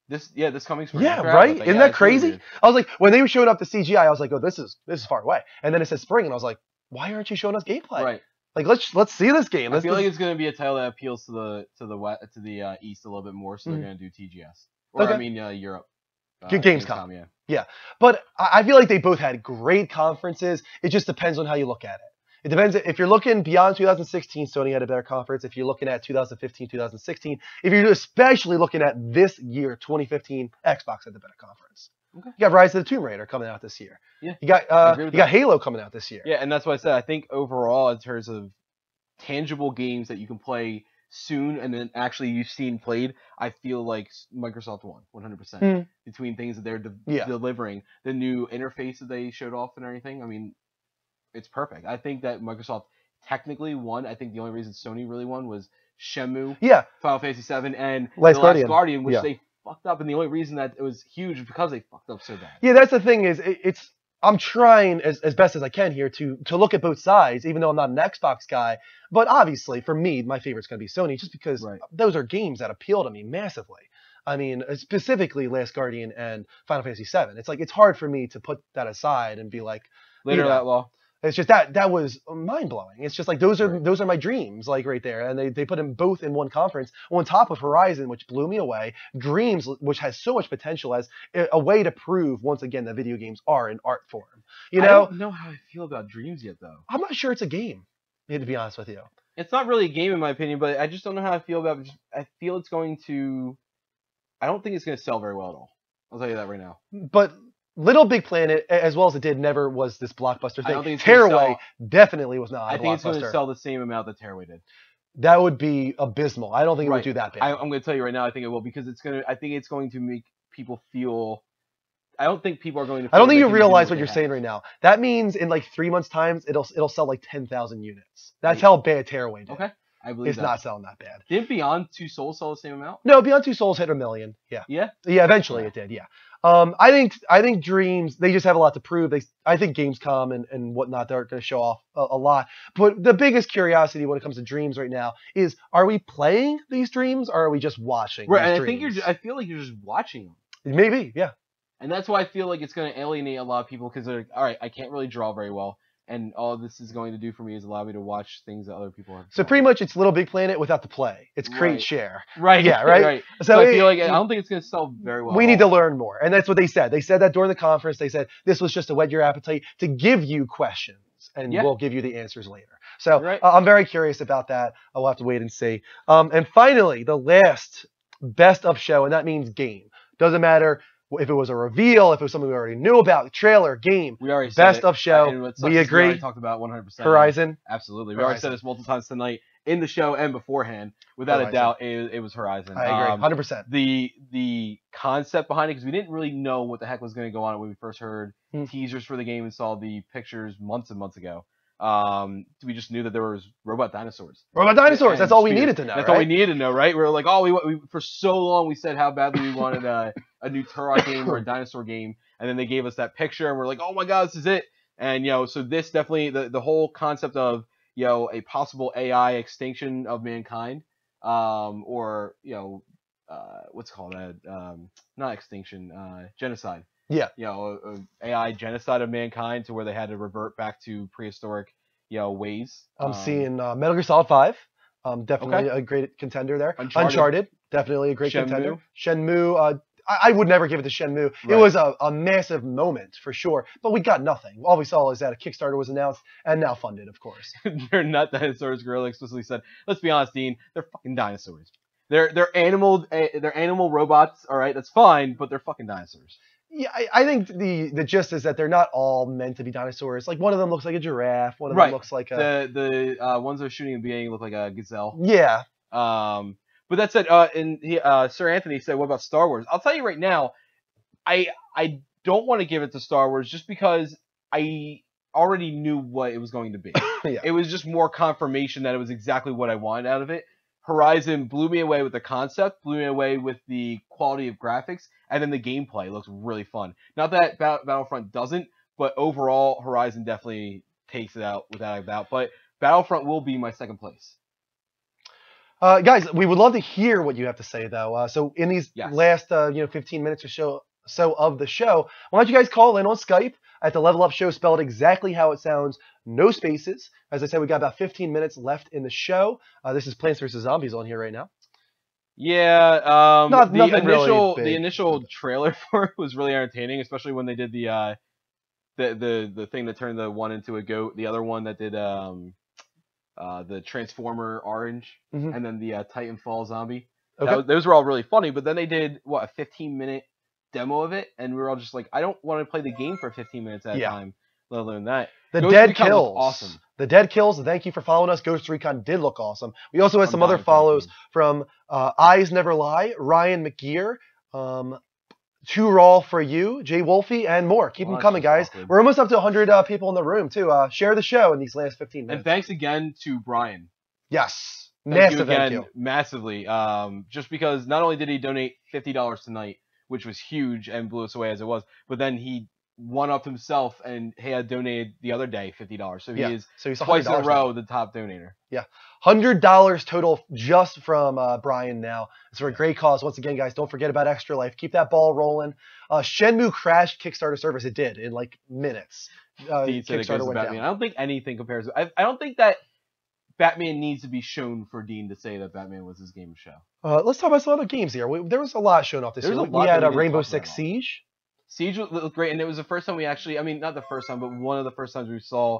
This coming spring. Yeah, I forgot right? about that. Isn't Yeah, that it's really crazy? weird. I was like, when they showed up the CGI, I was like, oh, this is far away. And then it says spring, and I was like, why aren't you showing us gameplay? Right. Like let's see this game. I This feel like is- it's going to be a title that appeals to the east a little bit more, so they're Mhm. going to do TGS or Okay. I mean Europe. Gamescom. Yeah. But I feel like they both had great conferences. It just depends on how you look at it. It depends if you're looking beyond 2016, Sony had a better conference. If you're looking at 2015, 2016, if you're especially looking at this year, 2015, Xbox had the better conference. Okay. You got Rise of the Tomb Raider coming out this year. Yeah. You got agree with you got that. Halo coming out this year. Yeah, and that's why I said I think overall in terms of tangible games that you can play soon and then actually you've seen played, I feel like Microsoft won 100% Mm. between things that they're Yeah. delivering, the new interface that they showed off and everything. I mean, it's perfect. I think that Microsoft technically won. I think the only reason Sony really won was Shenmue, Yeah. Final Fantasy VII, and Last The Guardian. Last Guardian, which Yeah. they fucked up. And the only reason that it was huge is because they fucked up so bad. Yeah, that's the thing is it's I'm trying as best as I can here to look at both sides, even though I'm not an Xbox guy. But obviously, for me, my favorite's going to be Sony, just because Right. those are games that appeal to me massively. I mean, specifically Last Guardian and Final Fantasy VII. It's like it's hard for me to put that aside and be like, Later you know, that law. it's just that was mind blowing. It's just like those are Right. my dreams, like right there, and they put them both in one conference on top of Horizon, which blew me away. Dreams, which has so much potential as a way to prove once again that video games are an art form. You I know, don't know how I feel about Dreams yet, though. I'm not sure it's a game, to be honest with you. It's not really a game in my opinion, but I just don't know how I feel about it. I feel it's going to. I don't think it's going to sell very well at all. I'll tell you that right now. But Little Big Planet, as well as it did, never was this blockbuster I don't thing. think it's gonna Tearaway definitely was not I a think it's going to blockbuster. sell the same amount that Tearaway did. That would be abysmal. I don't think it Right. would do that bad. I'm going to tell you right now. I think it will because it's going to. I think it's going to make people feel. I don't think people are going to. I don't feel think they you can do realize what they you're have. saying right now. That means in like 3 months' time, it'll sell like 10,000 units. That's Right. how bad Tearaway did. Okay, I believe It's that. not selling that bad. Didn't Beyond Two Souls sell the same amount? No, Beyond Two Souls hit 1 million. Yeah. Yeah. Yeah, eventually it did. Yeah. I think Dreams, they just have a lot to prove. I think Gamescom and whatnot, they're going to show off a lot. But the biggest curiosity when it comes to Dreams right now is, are we playing these Dreams or are we just watching? Right, these and I think Dreams? I feel like you're just watching them. Maybe, yeah. And that's why I feel like it's going to alienate a lot of people because they're like, all right, I can't really draw very well. And all this is going to do for me is allow me to watch things that other people have. So pretty much it's Little Big Planet without the play. It's create, Right. share. Right. Yeah, right? So I feel like it- I don't think it's going to sell very well. We at need to all. learn more. And that's what they said. They said that during the conference. They said this was just to whet your appetite, to give you questions, and Yeah. we'll give you the answers later. So Right. I'm very curious about that. I'll have to wait and see. And finally, the last best of show, and that means game. Doesn't matter if it was a reveal, if it was something we already knew about, trailer, game, We already said best it. of show. And what sucks We is agree. already talked about 100%. Horizon. Absolutely. We already said Horizon. this multiple times tonight in the show and beforehand. Without a Horizon. doubt, it was Horizon. I agree. 100%. The concept behind it, because we didn't really know what the heck was going to go on when we first heard Hmm. teasers for the game and saw the pictures months and months ago. We just knew that there was robot dinosaurs. Robot dinosaurs. And That's all we speeders. needed to know. That's right? all we needed to know, right? We were like, oh, we for so long we said how badly we wanted a new Turok game or a dinosaur game, and then they gave us that picture, and we're like, oh my god, this is it. And so this definitely the whole concept of a possible AI extinction of mankind, or what's it called not extinction, genocide. Yeah. AI genocide of mankind to where they had to revert back to prehistoric ways. I'm seeing Metal Gear Solid 5. Definitely Okay. a great contender there. Uncharted. Definitely a great Shenmue. contender. Shenmue. I would never give it to Shenmue. It Right. was a massive moment for sure, but we got nothing. All we saw is that a Kickstarter was announced and now funded, of course. They're not dinosaurs. Gorilla explicitly said, let's be honest, Dean, they're fucking dinosaurs. They're animal robots, all right, that's fine, but they're fucking dinosaurs. Yeah, I think the gist is that they're not all meant to be dinosaurs. Like one of them looks like a giraffe. One of Right. them looks like a The ones that are shooting in the beginning look like a gazelle. yeah. But that said, Sir Anthony said, what about Star Wars? I'll tell you right now, I don't want to give it to Star Wars just because I already knew what it was going to be. Yeah. It was just more confirmation that it was exactly what I wanted out of it. Horizon blew me away with the concept, blew me away with the quality of graphics, and then the gameplay looks really fun. Not that Battlefront doesn't, but overall, Horizon definitely takes it out without a doubt. But Battlefront will be my second place. Guys, we would love to hear what you have to say, though. So in these last 15 minutes or so of the show, why don't you guys call in on Skype at the Level Up Show, spelled exactly how it sounds, no spaces. As I said, we got about 15 minutes left in the show. This is Plants vs. Zombies on here right now. Yeah, the initial trailer for it was really entertaining, especially when they did the thing that turned the one into a goat, the other one that did the Transformer Orange, and then the Titanfall zombie. Okay. Those were all really funny, but then they did a 15-minute demo of it, and we were all just like, I don't want to play the game for 15 minutes at a time, let alone that. The Dead Kills. Awesome. The Dead Kills, thank you for following us. Ghost Recon did look awesome. We also had some other follows from Eyes Never Lie, Ryan McGear, Too Raw for You, Jay Wolfie, and more. Keep them coming, guys. Awkward. We're almost up to 100 people in the room, too. Share the show in these last 15 minutes. And thanks again to Brian. Yes. Thank you. Massively. Just because not only did he donate $50 tonight, which was huge and blew us away as it was, but then he one-upped himself and he had donated the other day $50. So he's twice in a row the top donator. Yeah. $100 total just from Brian now. It's for a great cause. Once again, guys, don't forget about Extra Life. Keep that ball rolling. Shenmue crashed Kickstarter service. It did in like minutes. Kickstarter went down. I don't think anything compares. I don't think that Batman needs to be shown for Dean to say that Batman was his game show. Let's talk about some other games here. There was a lot shown off this year. We had Rainbow Six Siege. Siege looked great, and it was the first time we actually, I mean, not the first time, but one of the first times we saw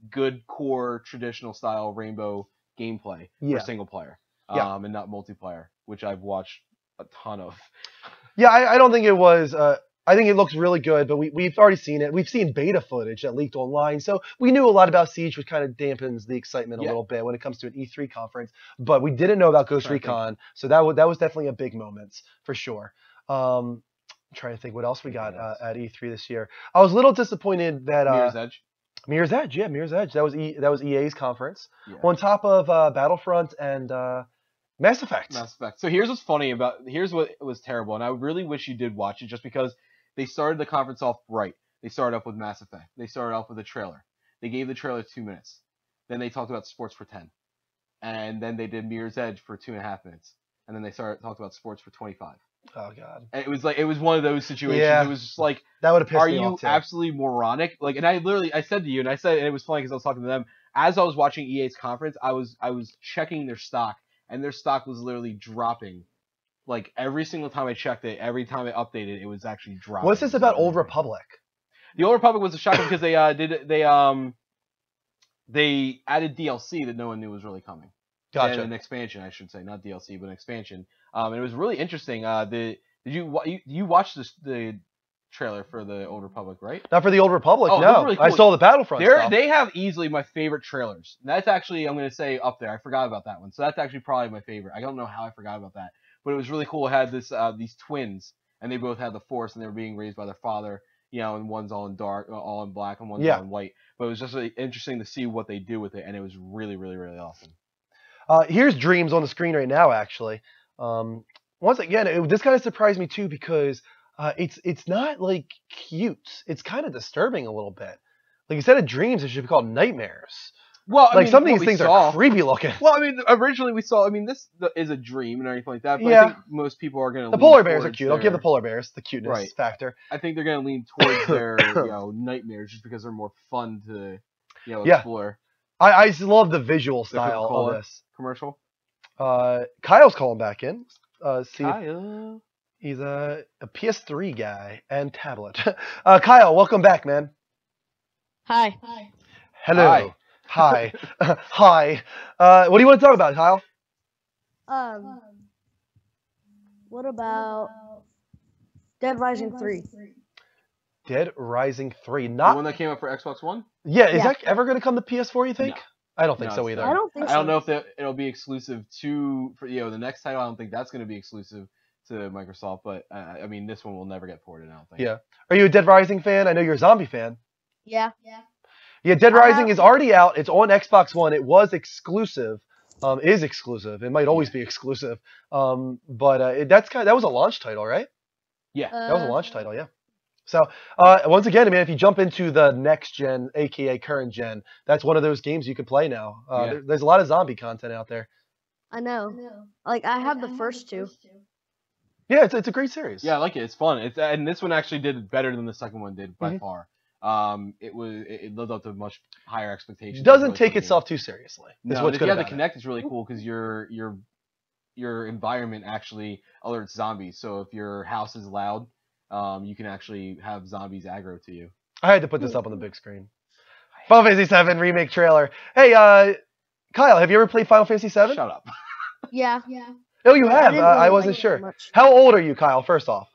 good core traditional style Rainbow gameplay for single player, and not multiplayer, which I've watched a ton of. Yeah, I don't think it was. I think it looks really good, but we've already seen it. We've seen beta footage that leaked online, so we knew a lot about Siege, which kind of dampens the excitement a little bit when it comes to an E3 conference. But we didn't know about Ghost Recon, so that was definitely a big moment for sure. I'm trying to think what else we got at E3 this year. I was a little disappointed that Mirror's Edge. Mirror's Edge, yeah, Mirror's Edge. That was EA's conference on top of Battlefront and Mass Effect. So here's what was terrible, and I really wish you did watch it, just because they started the conference off right. They started off with Mass Effect. They started off with a trailer. They gave the trailer 2 minutes. Then they talked about sports for 10, and then they did Mirror's Edge for 2.5 minutes, and then they talked about sports for 25. Oh God! And it was one of those situations. Yeah. It was just like, that would have pissed are me you off too. Absolutely moronic? Like, and I said to you, and it was funny because I was talking to them as I was watching EA's conference. I was checking their stock, and their stock was literally dropping. Like every single time I checked it, every time I updated, it was actually dropping. What's this about Old Republic? The Old Republic was a shocker because they added DLC that no one knew was really coming. Gotcha. And an expansion, I should say, not DLC, but an expansion. And it was really interesting. Did you watch the trailer for the Old Republic, right? Not for the Old Republic, no. Really cool. I saw the Battlefront stuff. They have easily my favorite trailers. That's actually, I'm going to say, up there. I forgot about that one. So that's actually probably my favorite. I don't know how I forgot about that. But it was really cool. It had these twins, and they both had the Force, and they were being raised by their father, and one's all in black, and one's all in white. But it was just really interesting to see what they do with it, and it was really, really, really awesome. Here's Dreams on the screen right now, actually. Once again, this kind of surprised me too, because it's not like cute. It's kind of disturbing a little bit. Like, instead of dreams, it should be called nightmares. Well, I mean, some of these things are creepy looking. Well, I mean, originally we saw. I mean, this is a dream and everything like that. But I think most people are going to. The polar bears are cute. I'll give the polar bears the cuteness factor. I think they're going to lean towards their nightmares just because they're more fun to explore. I just love the visual style of this commercial. Kyle's calling back in. Kyle. He's a PS3 guy and tablet. Kyle, welcome back, man. Hi. Hello. Hi. Hi. What do you want to talk about, Kyle? What about Dead Rising 3? Dead Rising 3. The one that came out for Xbox One? Yeah, is that ever going to come to PS4, you think? No. I don't think so either. I don't think so. I don't know if it'll be exclusive for the next title. I don't think that's going to be exclusive to Microsoft, but I mean, this one will never get ported, I don't think. Yeah. Are you a Dead Rising fan? I know you're a zombie fan. Yeah. Yeah, Dead Rising is already out. It's on Xbox One. It was exclusive. Is exclusive. It might always be exclusive. But that was a launch title, right? Yeah, that was a launch title. Yeah. So once again, I mean, if you jump into the next gen, aka current gen, that's one of those games you can play now. There's a lot of zombie content out there. I know. Like I have the first two. Yeah, it's a great series. Yeah, I like it. It's fun. And this one actually did better than the second one did by far. It lived up to much higher expectations. Doesn't take itself too seriously. No, and if you have the Kinect, it's really cool because your environment actually alerts zombies. So if your house is loud, you can actually have zombies aggro to you. I had to put this up on the big screen. Final Fantasy VII remake trailer. Hey, Kyle, have you ever played Final Fantasy VII? Shut up. Yeah. Oh, you have. I wasn't sure. How old are you, Kyle? First off.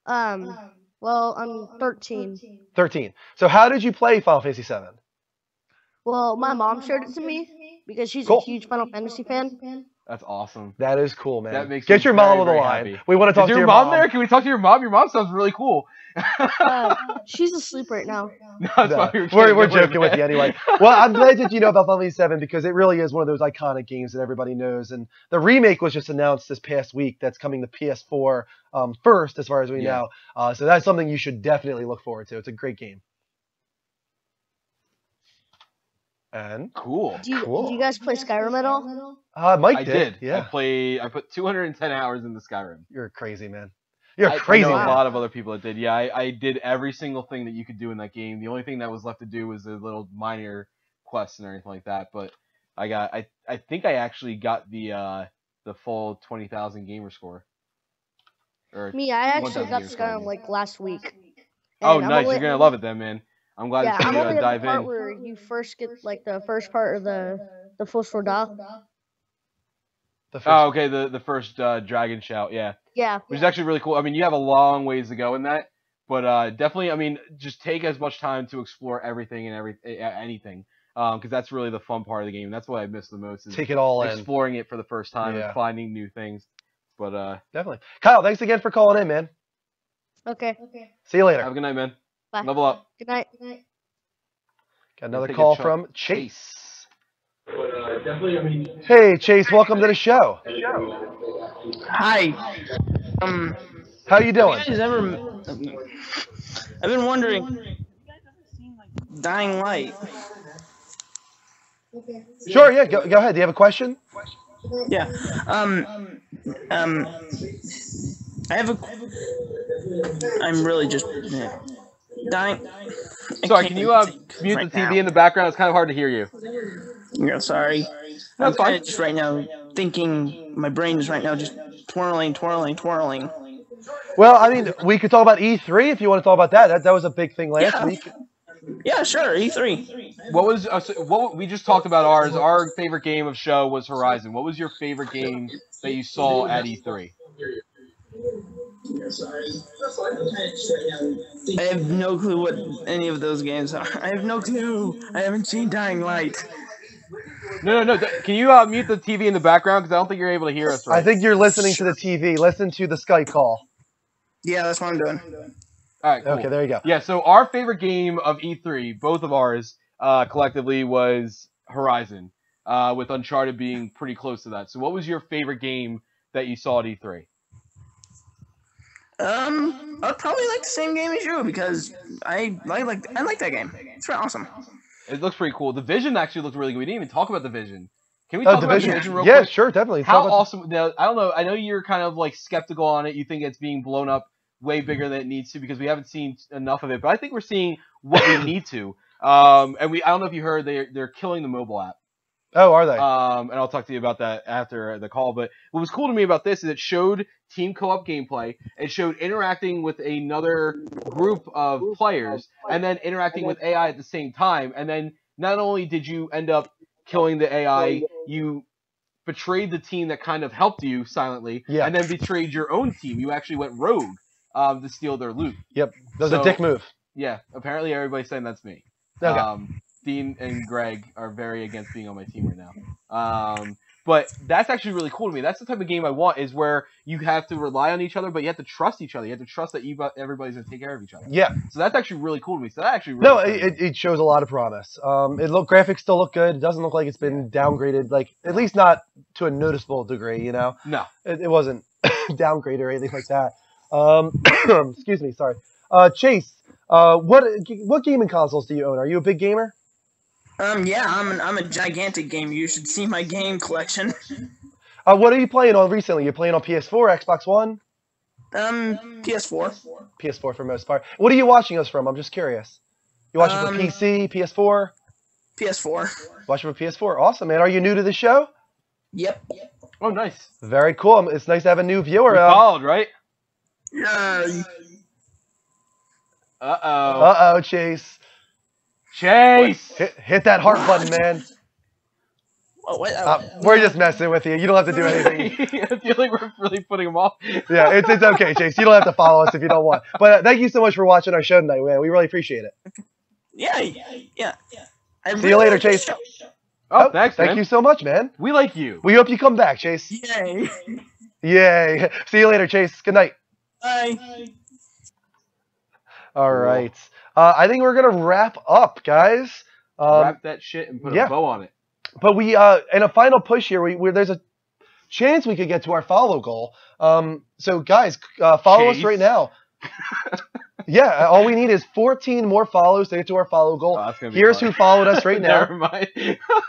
Well, I'm 13. 13. So how did you play Final Fantasy VII? Well, my mom showed it to me because she's a huge Final Fantasy fan. That's awesome. That is cool, man. That makes Get your mom on the very line. happy. We want to talk to your mom there? Can we talk to your mom? Your mom sounds really cool. She's asleep right now. No, that's why we're joking with you anyway. Well, I'm glad that you know about Final Fantasy VII because it really is one of those iconic games that everybody knows. And the remake was just announced this past week. That's coming to PS4 first, as far as we know. So that's something you should definitely look forward to. It's a great game. And cool. Do you guys play Skyrim at all? Mike did. Yeah. I put 210 hours into Skyrim. You're crazy, man. You're crazy. I know man. a lot of other people that did. Yeah, I did every single thing that you could do in that game. The only thing that was left to do was the little minor quests and everything like that. But I think I actually got the full 20,000 gamer score. Me, I actually got Skyrim like last week. Oh, nice! You're gonna love it then, man. I'm glad to see you dive in. Part where you first get like the first part of the first Roda. Oh, okay, the first dragon shout, yeah. Yeah. Which is actually really cool. I mean, you have a long ways to go in that, but definitely, I mean, just take as much time to explore everything and anything, because that's really the fun part of the game. That's what I miss the most. Is take it all exploring it for the first time and finding new things. But definitely, Kyle. Thanks again for calling in, man. Okay. See you later. Have a good night, man. Bye. Level up. Good night. Got another call from Chase. Hey, Chase, welcome to the show. Hi. How you doing? I've been wondering. Dying Light. Sure, yeah, go ahead. Do you have a question? Yeah. I'm really just dying. Sorry, can you mute the TV in the background? It's kind of hard to hear you. Yeah, sorry. I'm kind of just right now thinking, my brain is right now just twirling. Well, I mean, we could talk about E3 if you want to talk about that. That was a big thing last week. Yeah, sure, E3. What we just talked about ours. Our favorite game of show was Horizon. What was your favorite game that you saw at E3? I have no clue what any of those games are. I have no clue. I haven't seen Dying Light. No. Can you mute the TV in the background? Because I don't think you're able to hear us right. I think you're listening to the TV. Listen to the Skype call. Yeah, that's what I'm doing. All right, cool. Okay, there you go. Yeah, so our favorite game of E3, both of ours, collectively, was Horizon, with Uncharted being pretty close to that. So what was your favorite game that you saw at E3? I'd probably like the same game as you because I like that game. It's pretty awesome. It looks pretty cool. Division actually looked really good. We didn't even talk about Division. Can we talk about Division real quick? Yeah, sure, definitely. How awesome! Now, I don't know. I know you're kind of like skeptical on it. You think it's being blown up way bigger than it needs to because we haven't seen enough of it. But I think we're seeing what we need to. And I don't know if you heard they're killing the mobile app. Oh, are they? And I'll talk to you about that after the call. But what was cool to me about this is it showed team co-op gameplay. It showed interacting with another group of players and then interacting with AI at the same time. And then not only did you end up killing the AI, you betrayed the team that kind of helped you silently and then betrayed your own team. You actually went rogue to steal their loot. Yep. That was a dick move. Yeah. Apparently everybody's saying that's me. Okay. Dean and Greg are very against being on my team right now. But that's actually really cool to me. That's the type of game I want, is where you have to rely on each other, but you have to trust each other. You have to trust that everybody's going to take care of each other. Yeah. So that's actually really cool to me. So that actually really it shows a lot of promise. Graphics still look good. It doesn't look like it's been downgraded, like at least not to a noticeable degree, you know? No. It wasn't downgraded or anything like that. Excuse me, sorry. Chase, what gaming consoles do you own? Are you a big gamer? Yeah, I'm a gigantic gamer. You should see my game collection. What are you playing on recently? You playing on PS4, Xbox One? PS4. PS4 for most part. What are you watching us from? I'm just curious. You watching for PC, PS4? PS4. Watching for PS4. Awesome, man. Are you new to the show? Yep. Oh, nice. Very cool. It's nice to have a new viewer. We followed, right? Yeah. Uh-oh, Chase. Chase! Hit that heart button, man. Oh, wait, we're just messing with you. You don't have to do anything. I feel like we're really putting him off. Yeah, it's okay, Chase. You don't have to follow us if you don't want. But thank you so much for watching our show tonight, man. We really appreciate it. Yeah. See you later, Chase. Oh, thanks, man. Thank you so much, man. We like you. We hope you come back, Chase. Yay. Yay. See you later, Chase. Good night. Bye. All right. I think we're going to wrap up, guys. Wrap that shit and put a bow on it. But we, in a final push here, there's a chance we could get to our follow goal. So, guys, follow us right now. Yeah, all we need is 14 more follows to get to our follow goal. Here's who followed us right now. Never mind.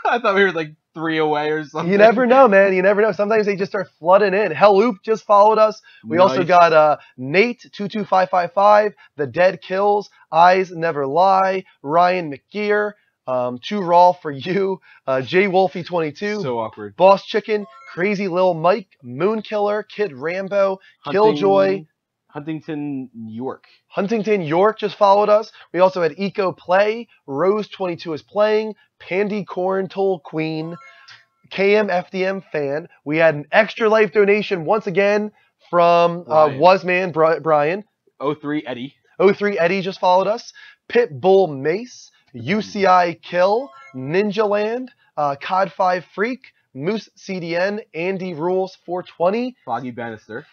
I thought we were like 3 away or something. You never know, man. You never know. Sometimes they just start flooding in. Helloop just followed us. We also got Nate22555, The Dead Kills, Eyes Never Lie, Ryan McGear, Too Raw for You, J Wolfie22, so awkward, Boss Chicken, Crazy Lil Mike, Moon Killer, Kid Rambo, Killjoy, Huntington York just followed us. We also had Eco Play, Rose22 is playing, Pandy Corn Toll Queen, KMFDM Fan. We had an Extra Life donation once again from Wasman Brian. 03 Eddie. 03 Eddie just followed us. Pitbull Mace, UCI Kill, Ninja Land, COD5 Freak, Moose CDN, Andy Rules 420, Foggy Bannister.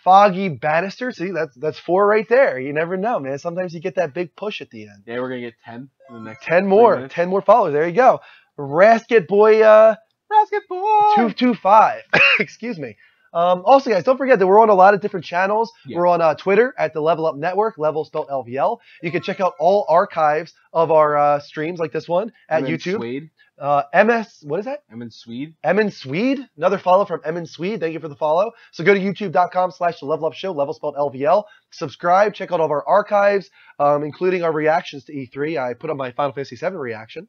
See, that's 4 right there. You never know, man. Sometimes you get that big push at the end. Yeah, we're gonna get 10 in the next 10 more. 10 more followers. There you go. Rasket Boy 225. Excuse me. Also, guys, don't forget that we're on a lot of different channels. Yeah. We're on Twitter at the Level Up Network, Level spelled LVL. You can check out all archives of our streams like this one at YouTube. Swede. what is that? Emin Swede. Emin Swede. Another follow from Emin Swede. Thank you for the follow. So go to youtube.com/The Level Up Show, Level spelled LVL. Subscribe. Check out all of our archives, including our reactions to E3. I put on my Final Fantasy VII reaction.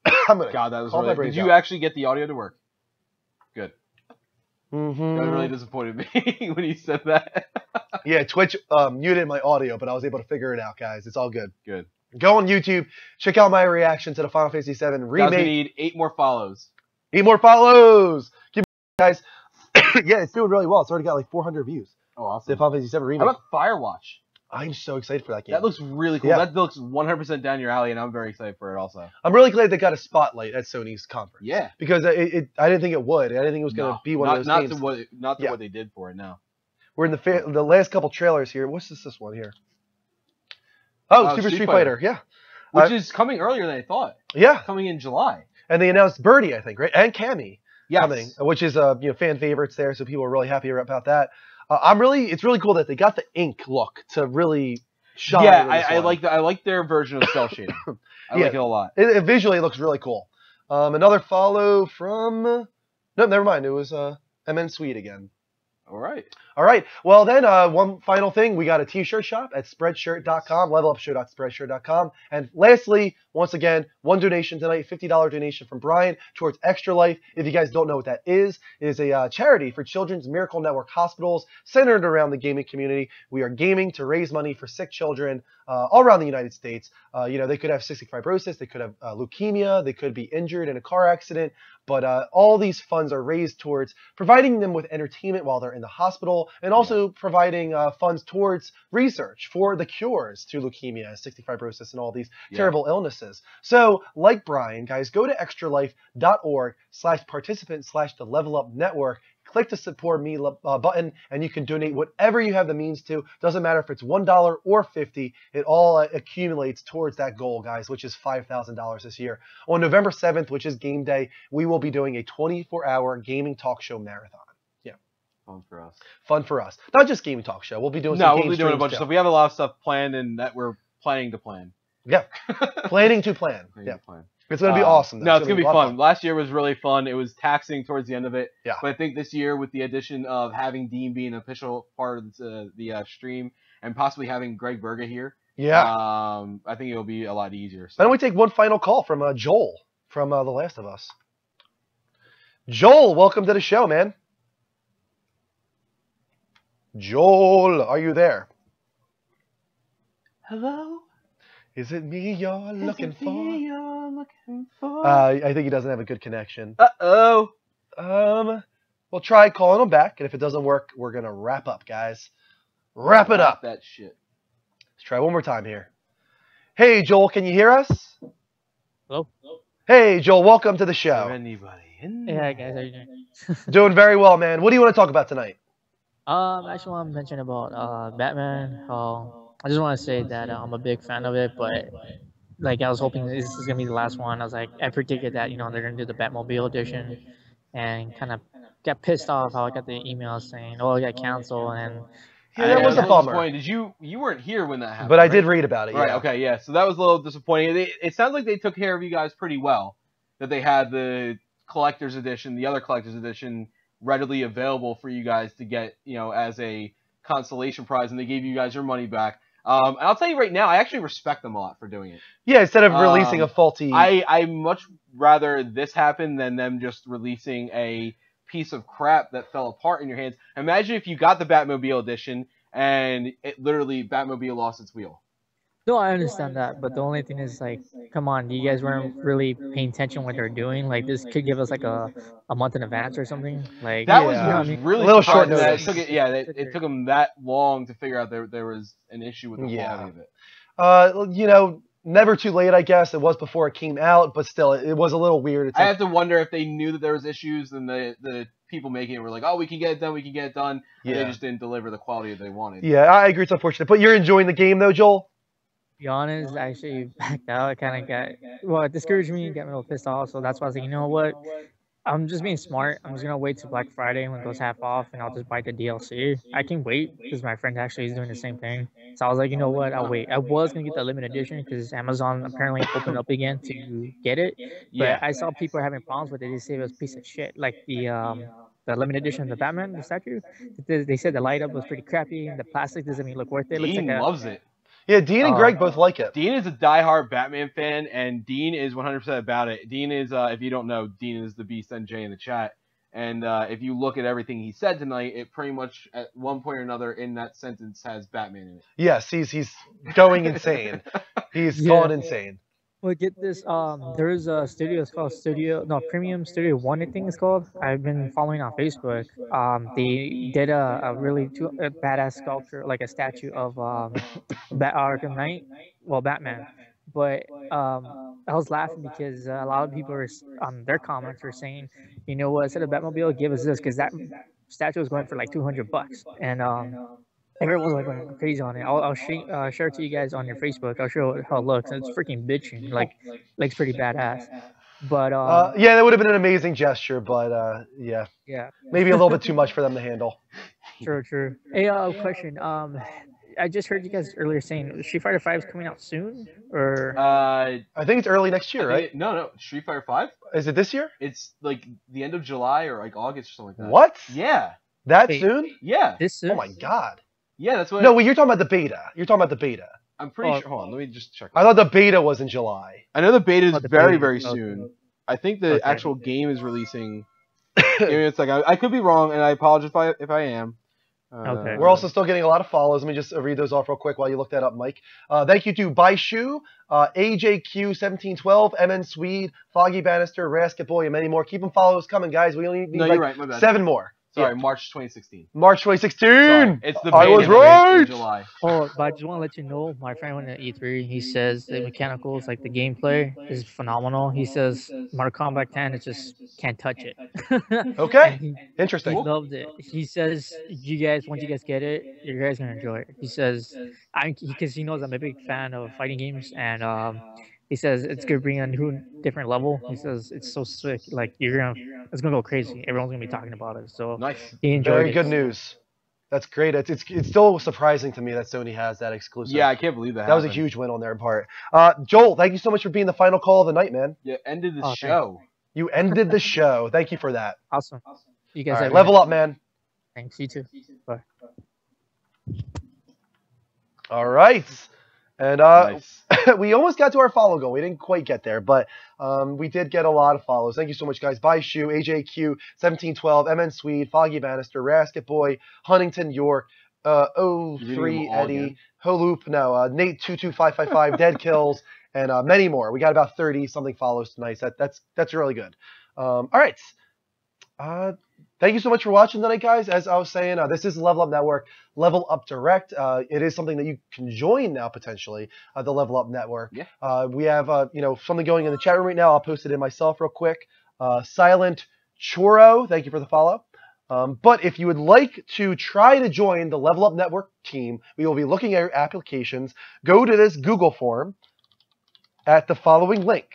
God, that was really... Did you actually get the audio to work? Good. Mm-hmm. That really disappointed me when you said that. Yeah, Twitch muted my audio, but I was able to figure it out, guys. It's all good. Good. Go on YouTube. Check out my reaction to the Final Fantasy VII remake. Guys, we need 8 more follows. 8 more follows! Keep it, guys. Yeah, it's doing really well. It's already got like 400 views. Oh, awesome. The Final Fantasy VII remake. How about Firewatch? I'm so excited for that game. That looks really cool. Yeah. That looks 100% down your alley, and I'm very excited for it also. I'm really glad they got a spotlight at Sony's conference. Yeah. Because I didn't think it would. I didn't think it was going to be one of those games. Not to what they did for it, no. We're in the last couple trailers here. What's this one here? Oh, Super Street Fighter. Yeah. Which is coming earlier than I thought. Yeah. Coming in July. And they announced Birdie, I think, right? And Cammy. Yes. Coming, which is fan favorites there, so people are really happy about that. It's really cool that they got the ink look to really shine. Yeah, I like their version of cell shading. I like it a lot. It visually looks really cool. Another follow from no, never mind. It was MN Swede again. All right. Well, then, one final thing. We got a t-shirt shop at Spreadshirt.com, levelupshow.spreadshirt.com. And lastly, once again, one donation tonight, $50 donation from Brian towards Extra Life. If you guys don't know what that is, it is a charity for Children's Miracle Network hospitals centered around the gaming community. We are gaming to raise money for sick children all around the United States. They could have cystic fibrosis, they could have leukemia, they could be injured in a car accident. But all these funds are raised towards providing them with entertainment while they're in the hospital, and also providing funds towards research for the cures to leukemia, cystic fibrosis, and all these terrible illnesses. So, like Brian, guys, go to extralife.org/participant/the Level Up Network. Click the Support Me button, and you can donate whatever you have the means to. Doesn't matter if it's $1 or $50. It all accumulates towards that goal, guys, which is $5,000 this year. On November 7th, which is game day, we will be doing a 24-hour gaming talk show marathon. Yeah. Fun for us. Fun for us. Not just gaming talk show. We'll be doing we'll be doing a bunch of stuff. We have a lot of stuff planned and that we're planning to plan. Yeah. Planning to plan. Planning to plan. It's going to be awesome. No, it's going to be fun. Last year was really fun. It was taxing towards the end of it. Yeah. But I think this year, with the addition of having Dean be an official part of the stream and possibly having Greg Berga here, I think it'll be a lot easier. So. Why don't we take one final call from Joel from The Last of Us? Joel, welcome to the show, man. Joel, are you there? Hello? Is it me you're looking for? I think he doesn't have a good connection. Uh-oh. We'll try calling him back, and if it doesn't work, we're going to wrap up, guys. Wrap it up. That shit. Let's try one more time here. Hey, Joel, can you hear us? Hello? Hey, Joel, welcome to the show. Is anybody in there? Hey, guys, how you doing? Doing very well, man. What do you want to talk about tonight? I actually want to mention about Batman. I just want to say that I'm a big fan of it, but like I was hoping this is gonna be the last one. I was like, I predicted that they're gonna do the Batmobile edition, and kind of got pissed off how I got the email saying, "Oh, it got canceled," and that was a bummer. Did you weren't here when that happened? But I did read about it. Right. Yeah. Okay. Yeah. So that was a little disappointing. It sounds like they took care of you guys pretty well. That they had the collector's edition, the other collector's edition, readily available for you guys to get, as a consolation prize, and they gave you guys your money back. And I'll tell you right now, I actually respect them a lot for doing it. Yeah, instead of releasing a faulty... I much rather this happen than them just releasing a piece of crap that fell apart in your hands. Imagine if you got the Batmobile edition and it literally, Batmobile lost its wheel. No, I understand that, but the only thing is, like, come on, you guys weren't really paying attention what they're doing. Like, this could give us like a month in advance or something. Like that was really a little short notice. It took them that long to figure out there was an issue with the quality of it. Never too late, I guess. It was before it came out, but still, it was a little weird. I have to wonder if they knew that there was issues, and the people making it were like, "Oh, we can get it done," and they just didn't deliver the quality that they wanted. Yeah, I agree. It's unfortunate, but you're enjoying the game, though, Joel. To be honest, I actually backed out. It discouraged me and got me a little pissed off. So that's why I was like, you know what? I'm just being smart. I'm just gonna wait till Black Friday when it goes half off, and I'll just buy the DLC. I can wait because my friend actually is doing the same thing. So I was like, you know what? I'll wait. I was gonna get the limited edition because Amazon apparently opened up again to get it. But I saw people having problems with it. They say it was a piece of shit. Like the limited edition of the Batman, the statue. They said the light up was pretty crappy, and the plastic doesn't even look worth it. Dean loves it. Yeah, Dean and Greg both like it. Dean is a diehard Batman fan, and Dean is 100% about it. Dean is, if you don't know, Dean is the Beast NJ in the chat. And if you look at everything he said tonight, it pretty much, at one point or another in that sentence, has Batman in it. Yes, he's going insane. He's going insane. Well, get this. There's a studio. It's called Premium Studio One, I think it's called. I've been following on Facebook. They did a really badass sculpture, like a statue of Arkham Knight. Well, Batman. But I was laughing because a lot of people their comments were saying, you know what, instead of Batmobile, give us this, because that statue was going for like $200, and everyone's like going crazy on it. I'll share it to you guys on your Facebook. I'll show how it looks. It's freaking bitching. Like, looks pretty badass. But yeah, that would have been an amazing gesture. But yeah, maybe a little bit too much for them to handle. True. Hey, question. I just heard you guys earlier saying Street Fighter V is coming out soon, or I think it's early next year, right? No, Street Fighter V. Is it this year? It's like the end of July or like August or something like that. What? Yeah. That soon? Yeah. This soon? Oh my god. Yeah, that's what. No, wait, you're talking about the beta. I'm pretty sure. Hold on, let me just check. I thought the beta was in July. I know the beta is very soon. I think the actual game is releasing. Give me a second. I could be wrong, and I apologize if I am. Okay. We're also still getting a lot of follows. Let me just read those off real quick while you look that up, Mike. Thank you to Baishu, AJQ1712, MN Swede, Foggy Bannister, Rasket Boy, and many more. Keep them follows coming, guys. We only need you're right, my bad. 7 more. Sorry, March 2016. March 2016. Sorry. It's the I was right. In July. Oh, but I just want to let you know, my friend went to E3. He says the mechanicals, like the gameplay, is phenomenal. He says Mortal Kombat 10, it just can't touch it. Okay, interesting. He loved it. He says, you guys, once you guys get it, you guys gonna enjoy it. He says, because he knows I'm a big fan of fighting games, and he says it's gonna bring a new, different level. He says it's so sick, like it's gonna go crazy. Everyone's gonna be talking about it. So nice. He enjoyed Very it. good news. That's great. It's still surprising to me that Sony has that exclusive. Yeah, I can't believe that. That was a huge win on their part. Joel, thank you so much for being the final call of the night, man. Yeah, ended the show. You ended the show. Thank you for that. Awesome. You guys All right, level up, man. Thanks. You too. Bye. All right. And Nice. we almost got to our follow goal. We didn't quite get there, but we did get a lot of follows. Thank you so much, guys. Baishu, AJQ1712, MN Swede, Foggy Bannister, Rasket Boy, Huntington York, 03 Eddie, Holoop, Nate 22555, Dead Kills, and many more. We got about 30 something follows tonight. That's really good. All right. Thank you so much for watching tonight, guys. As I was saying, this is the Level Up Network, Level Up Direct. It is something that you can join now, potentially, the Level Up Network. Yeah. We have, something going in the chat room right now. I'll post it in myself real quick. Silent Choro, thank you for the follow. But if you would like to try to join the Level Up Network team, we will be looking at your applications. Go to this Google form at the following link.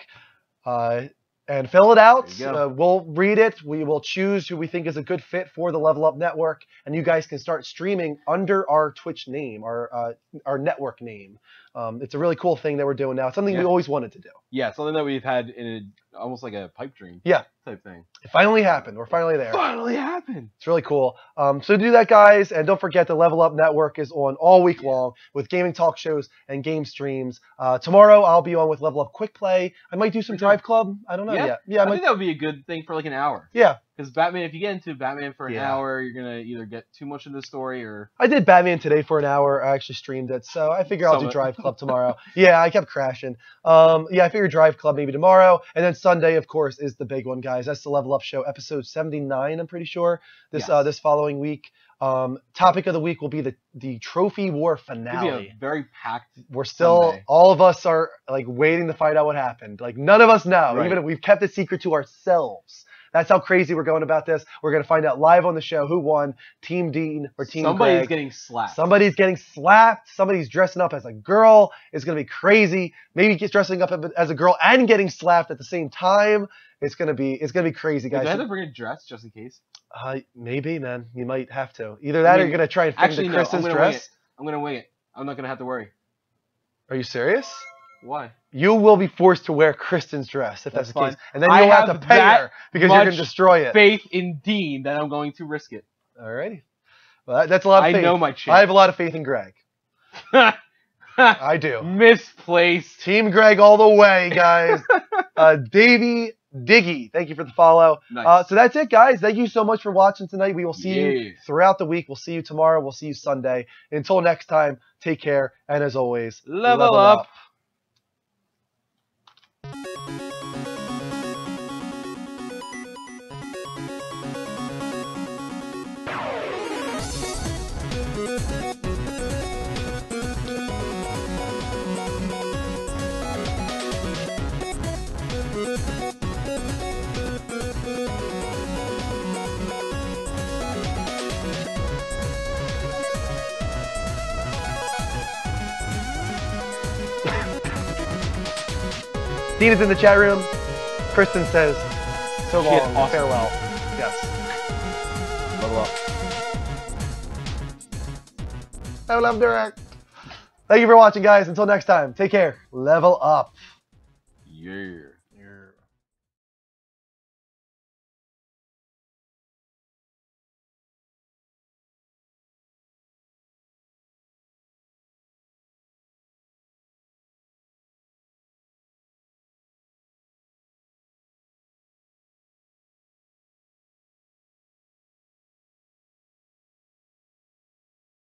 And fill it out. We'll read it. We will choose who we think is a good fit for the Level Up Network, and you guys can start streaming under our Twitch name, our network name. It's a really cool thing that we're doing now. It's something we always wanted to do. Yeah, something that we've had in almost like a pipe dream. Yeah. Type thing. It finally happened. We're finally there. Finally happened. It's really cool. So do that, guys, and don't forget the Level Up Network is on all week long with gaming talk shows and game streams. Tomorrow I'll be on with Level Up Quick Play. I might do some Drive Club. I don't know yet. Yeah, I think that would be a good thing for like an hour. Yeah. Because Batman, if you get into Batman for an hour, you're gonna either get too much of the story or. I did Batman today for an hour. I actually streamed it, so I figure I'll do Drive Club tomorrow. Yeah, I kept crashing. I figure Drive Club maybe tomorrow, and then Sunday, of course, is the big one, guys. That's the Level Up Show, episode 79. I'm pretty sure this following week. Topic of the week will be the Trophy War finale. It'll be a very packed. We're still Sunday. all of us are like waiting to find out what happened. Like none of us know. Right. Even if we've kept it secret to ourselves. That's how crazy we're going about this. We're going to find out live on the show who won, Team Dean or Team Somebody's Greg. getting slapped. Somebody's getting slapped. Somebody's dressing up as a girl. It's going to be crazy. Maybe dressing up as a girl and getting slapped at the same time. It's going to be crazy, guys. Do I have to bring a dress just in case? Maybe, man. You might have to. Either that or you're going to try and fit into Kristen's dress. I'm going to wing it. I'm not going to have to worry. Are you serious? Why? You will be forced to wear Kristen's dress if that's the fine. case. And then you'll have to pay her because you're going to destroy it. Faith in Dean that I'm going to risk it. Alrighty. Well, that's a lot of faith. I know my chance. I have a lot of faith in Greg. I do. Misplaced. Team Greg all the way, guys. Davey Diggy, thank you for the follow. Nice. So that's it, guys. Thank you so much for watching tonight. We will see you throughout the week. We'll see you tomorrow. We'll see you Sunday. Until next time, take care. And as always, level up. Dean is in the chat room. Kristen says, so long, awesome. farewell. Yes. Level up. Level Up Direct. Thank you for watching, guys. Until next time, take care. Level up. Yeah.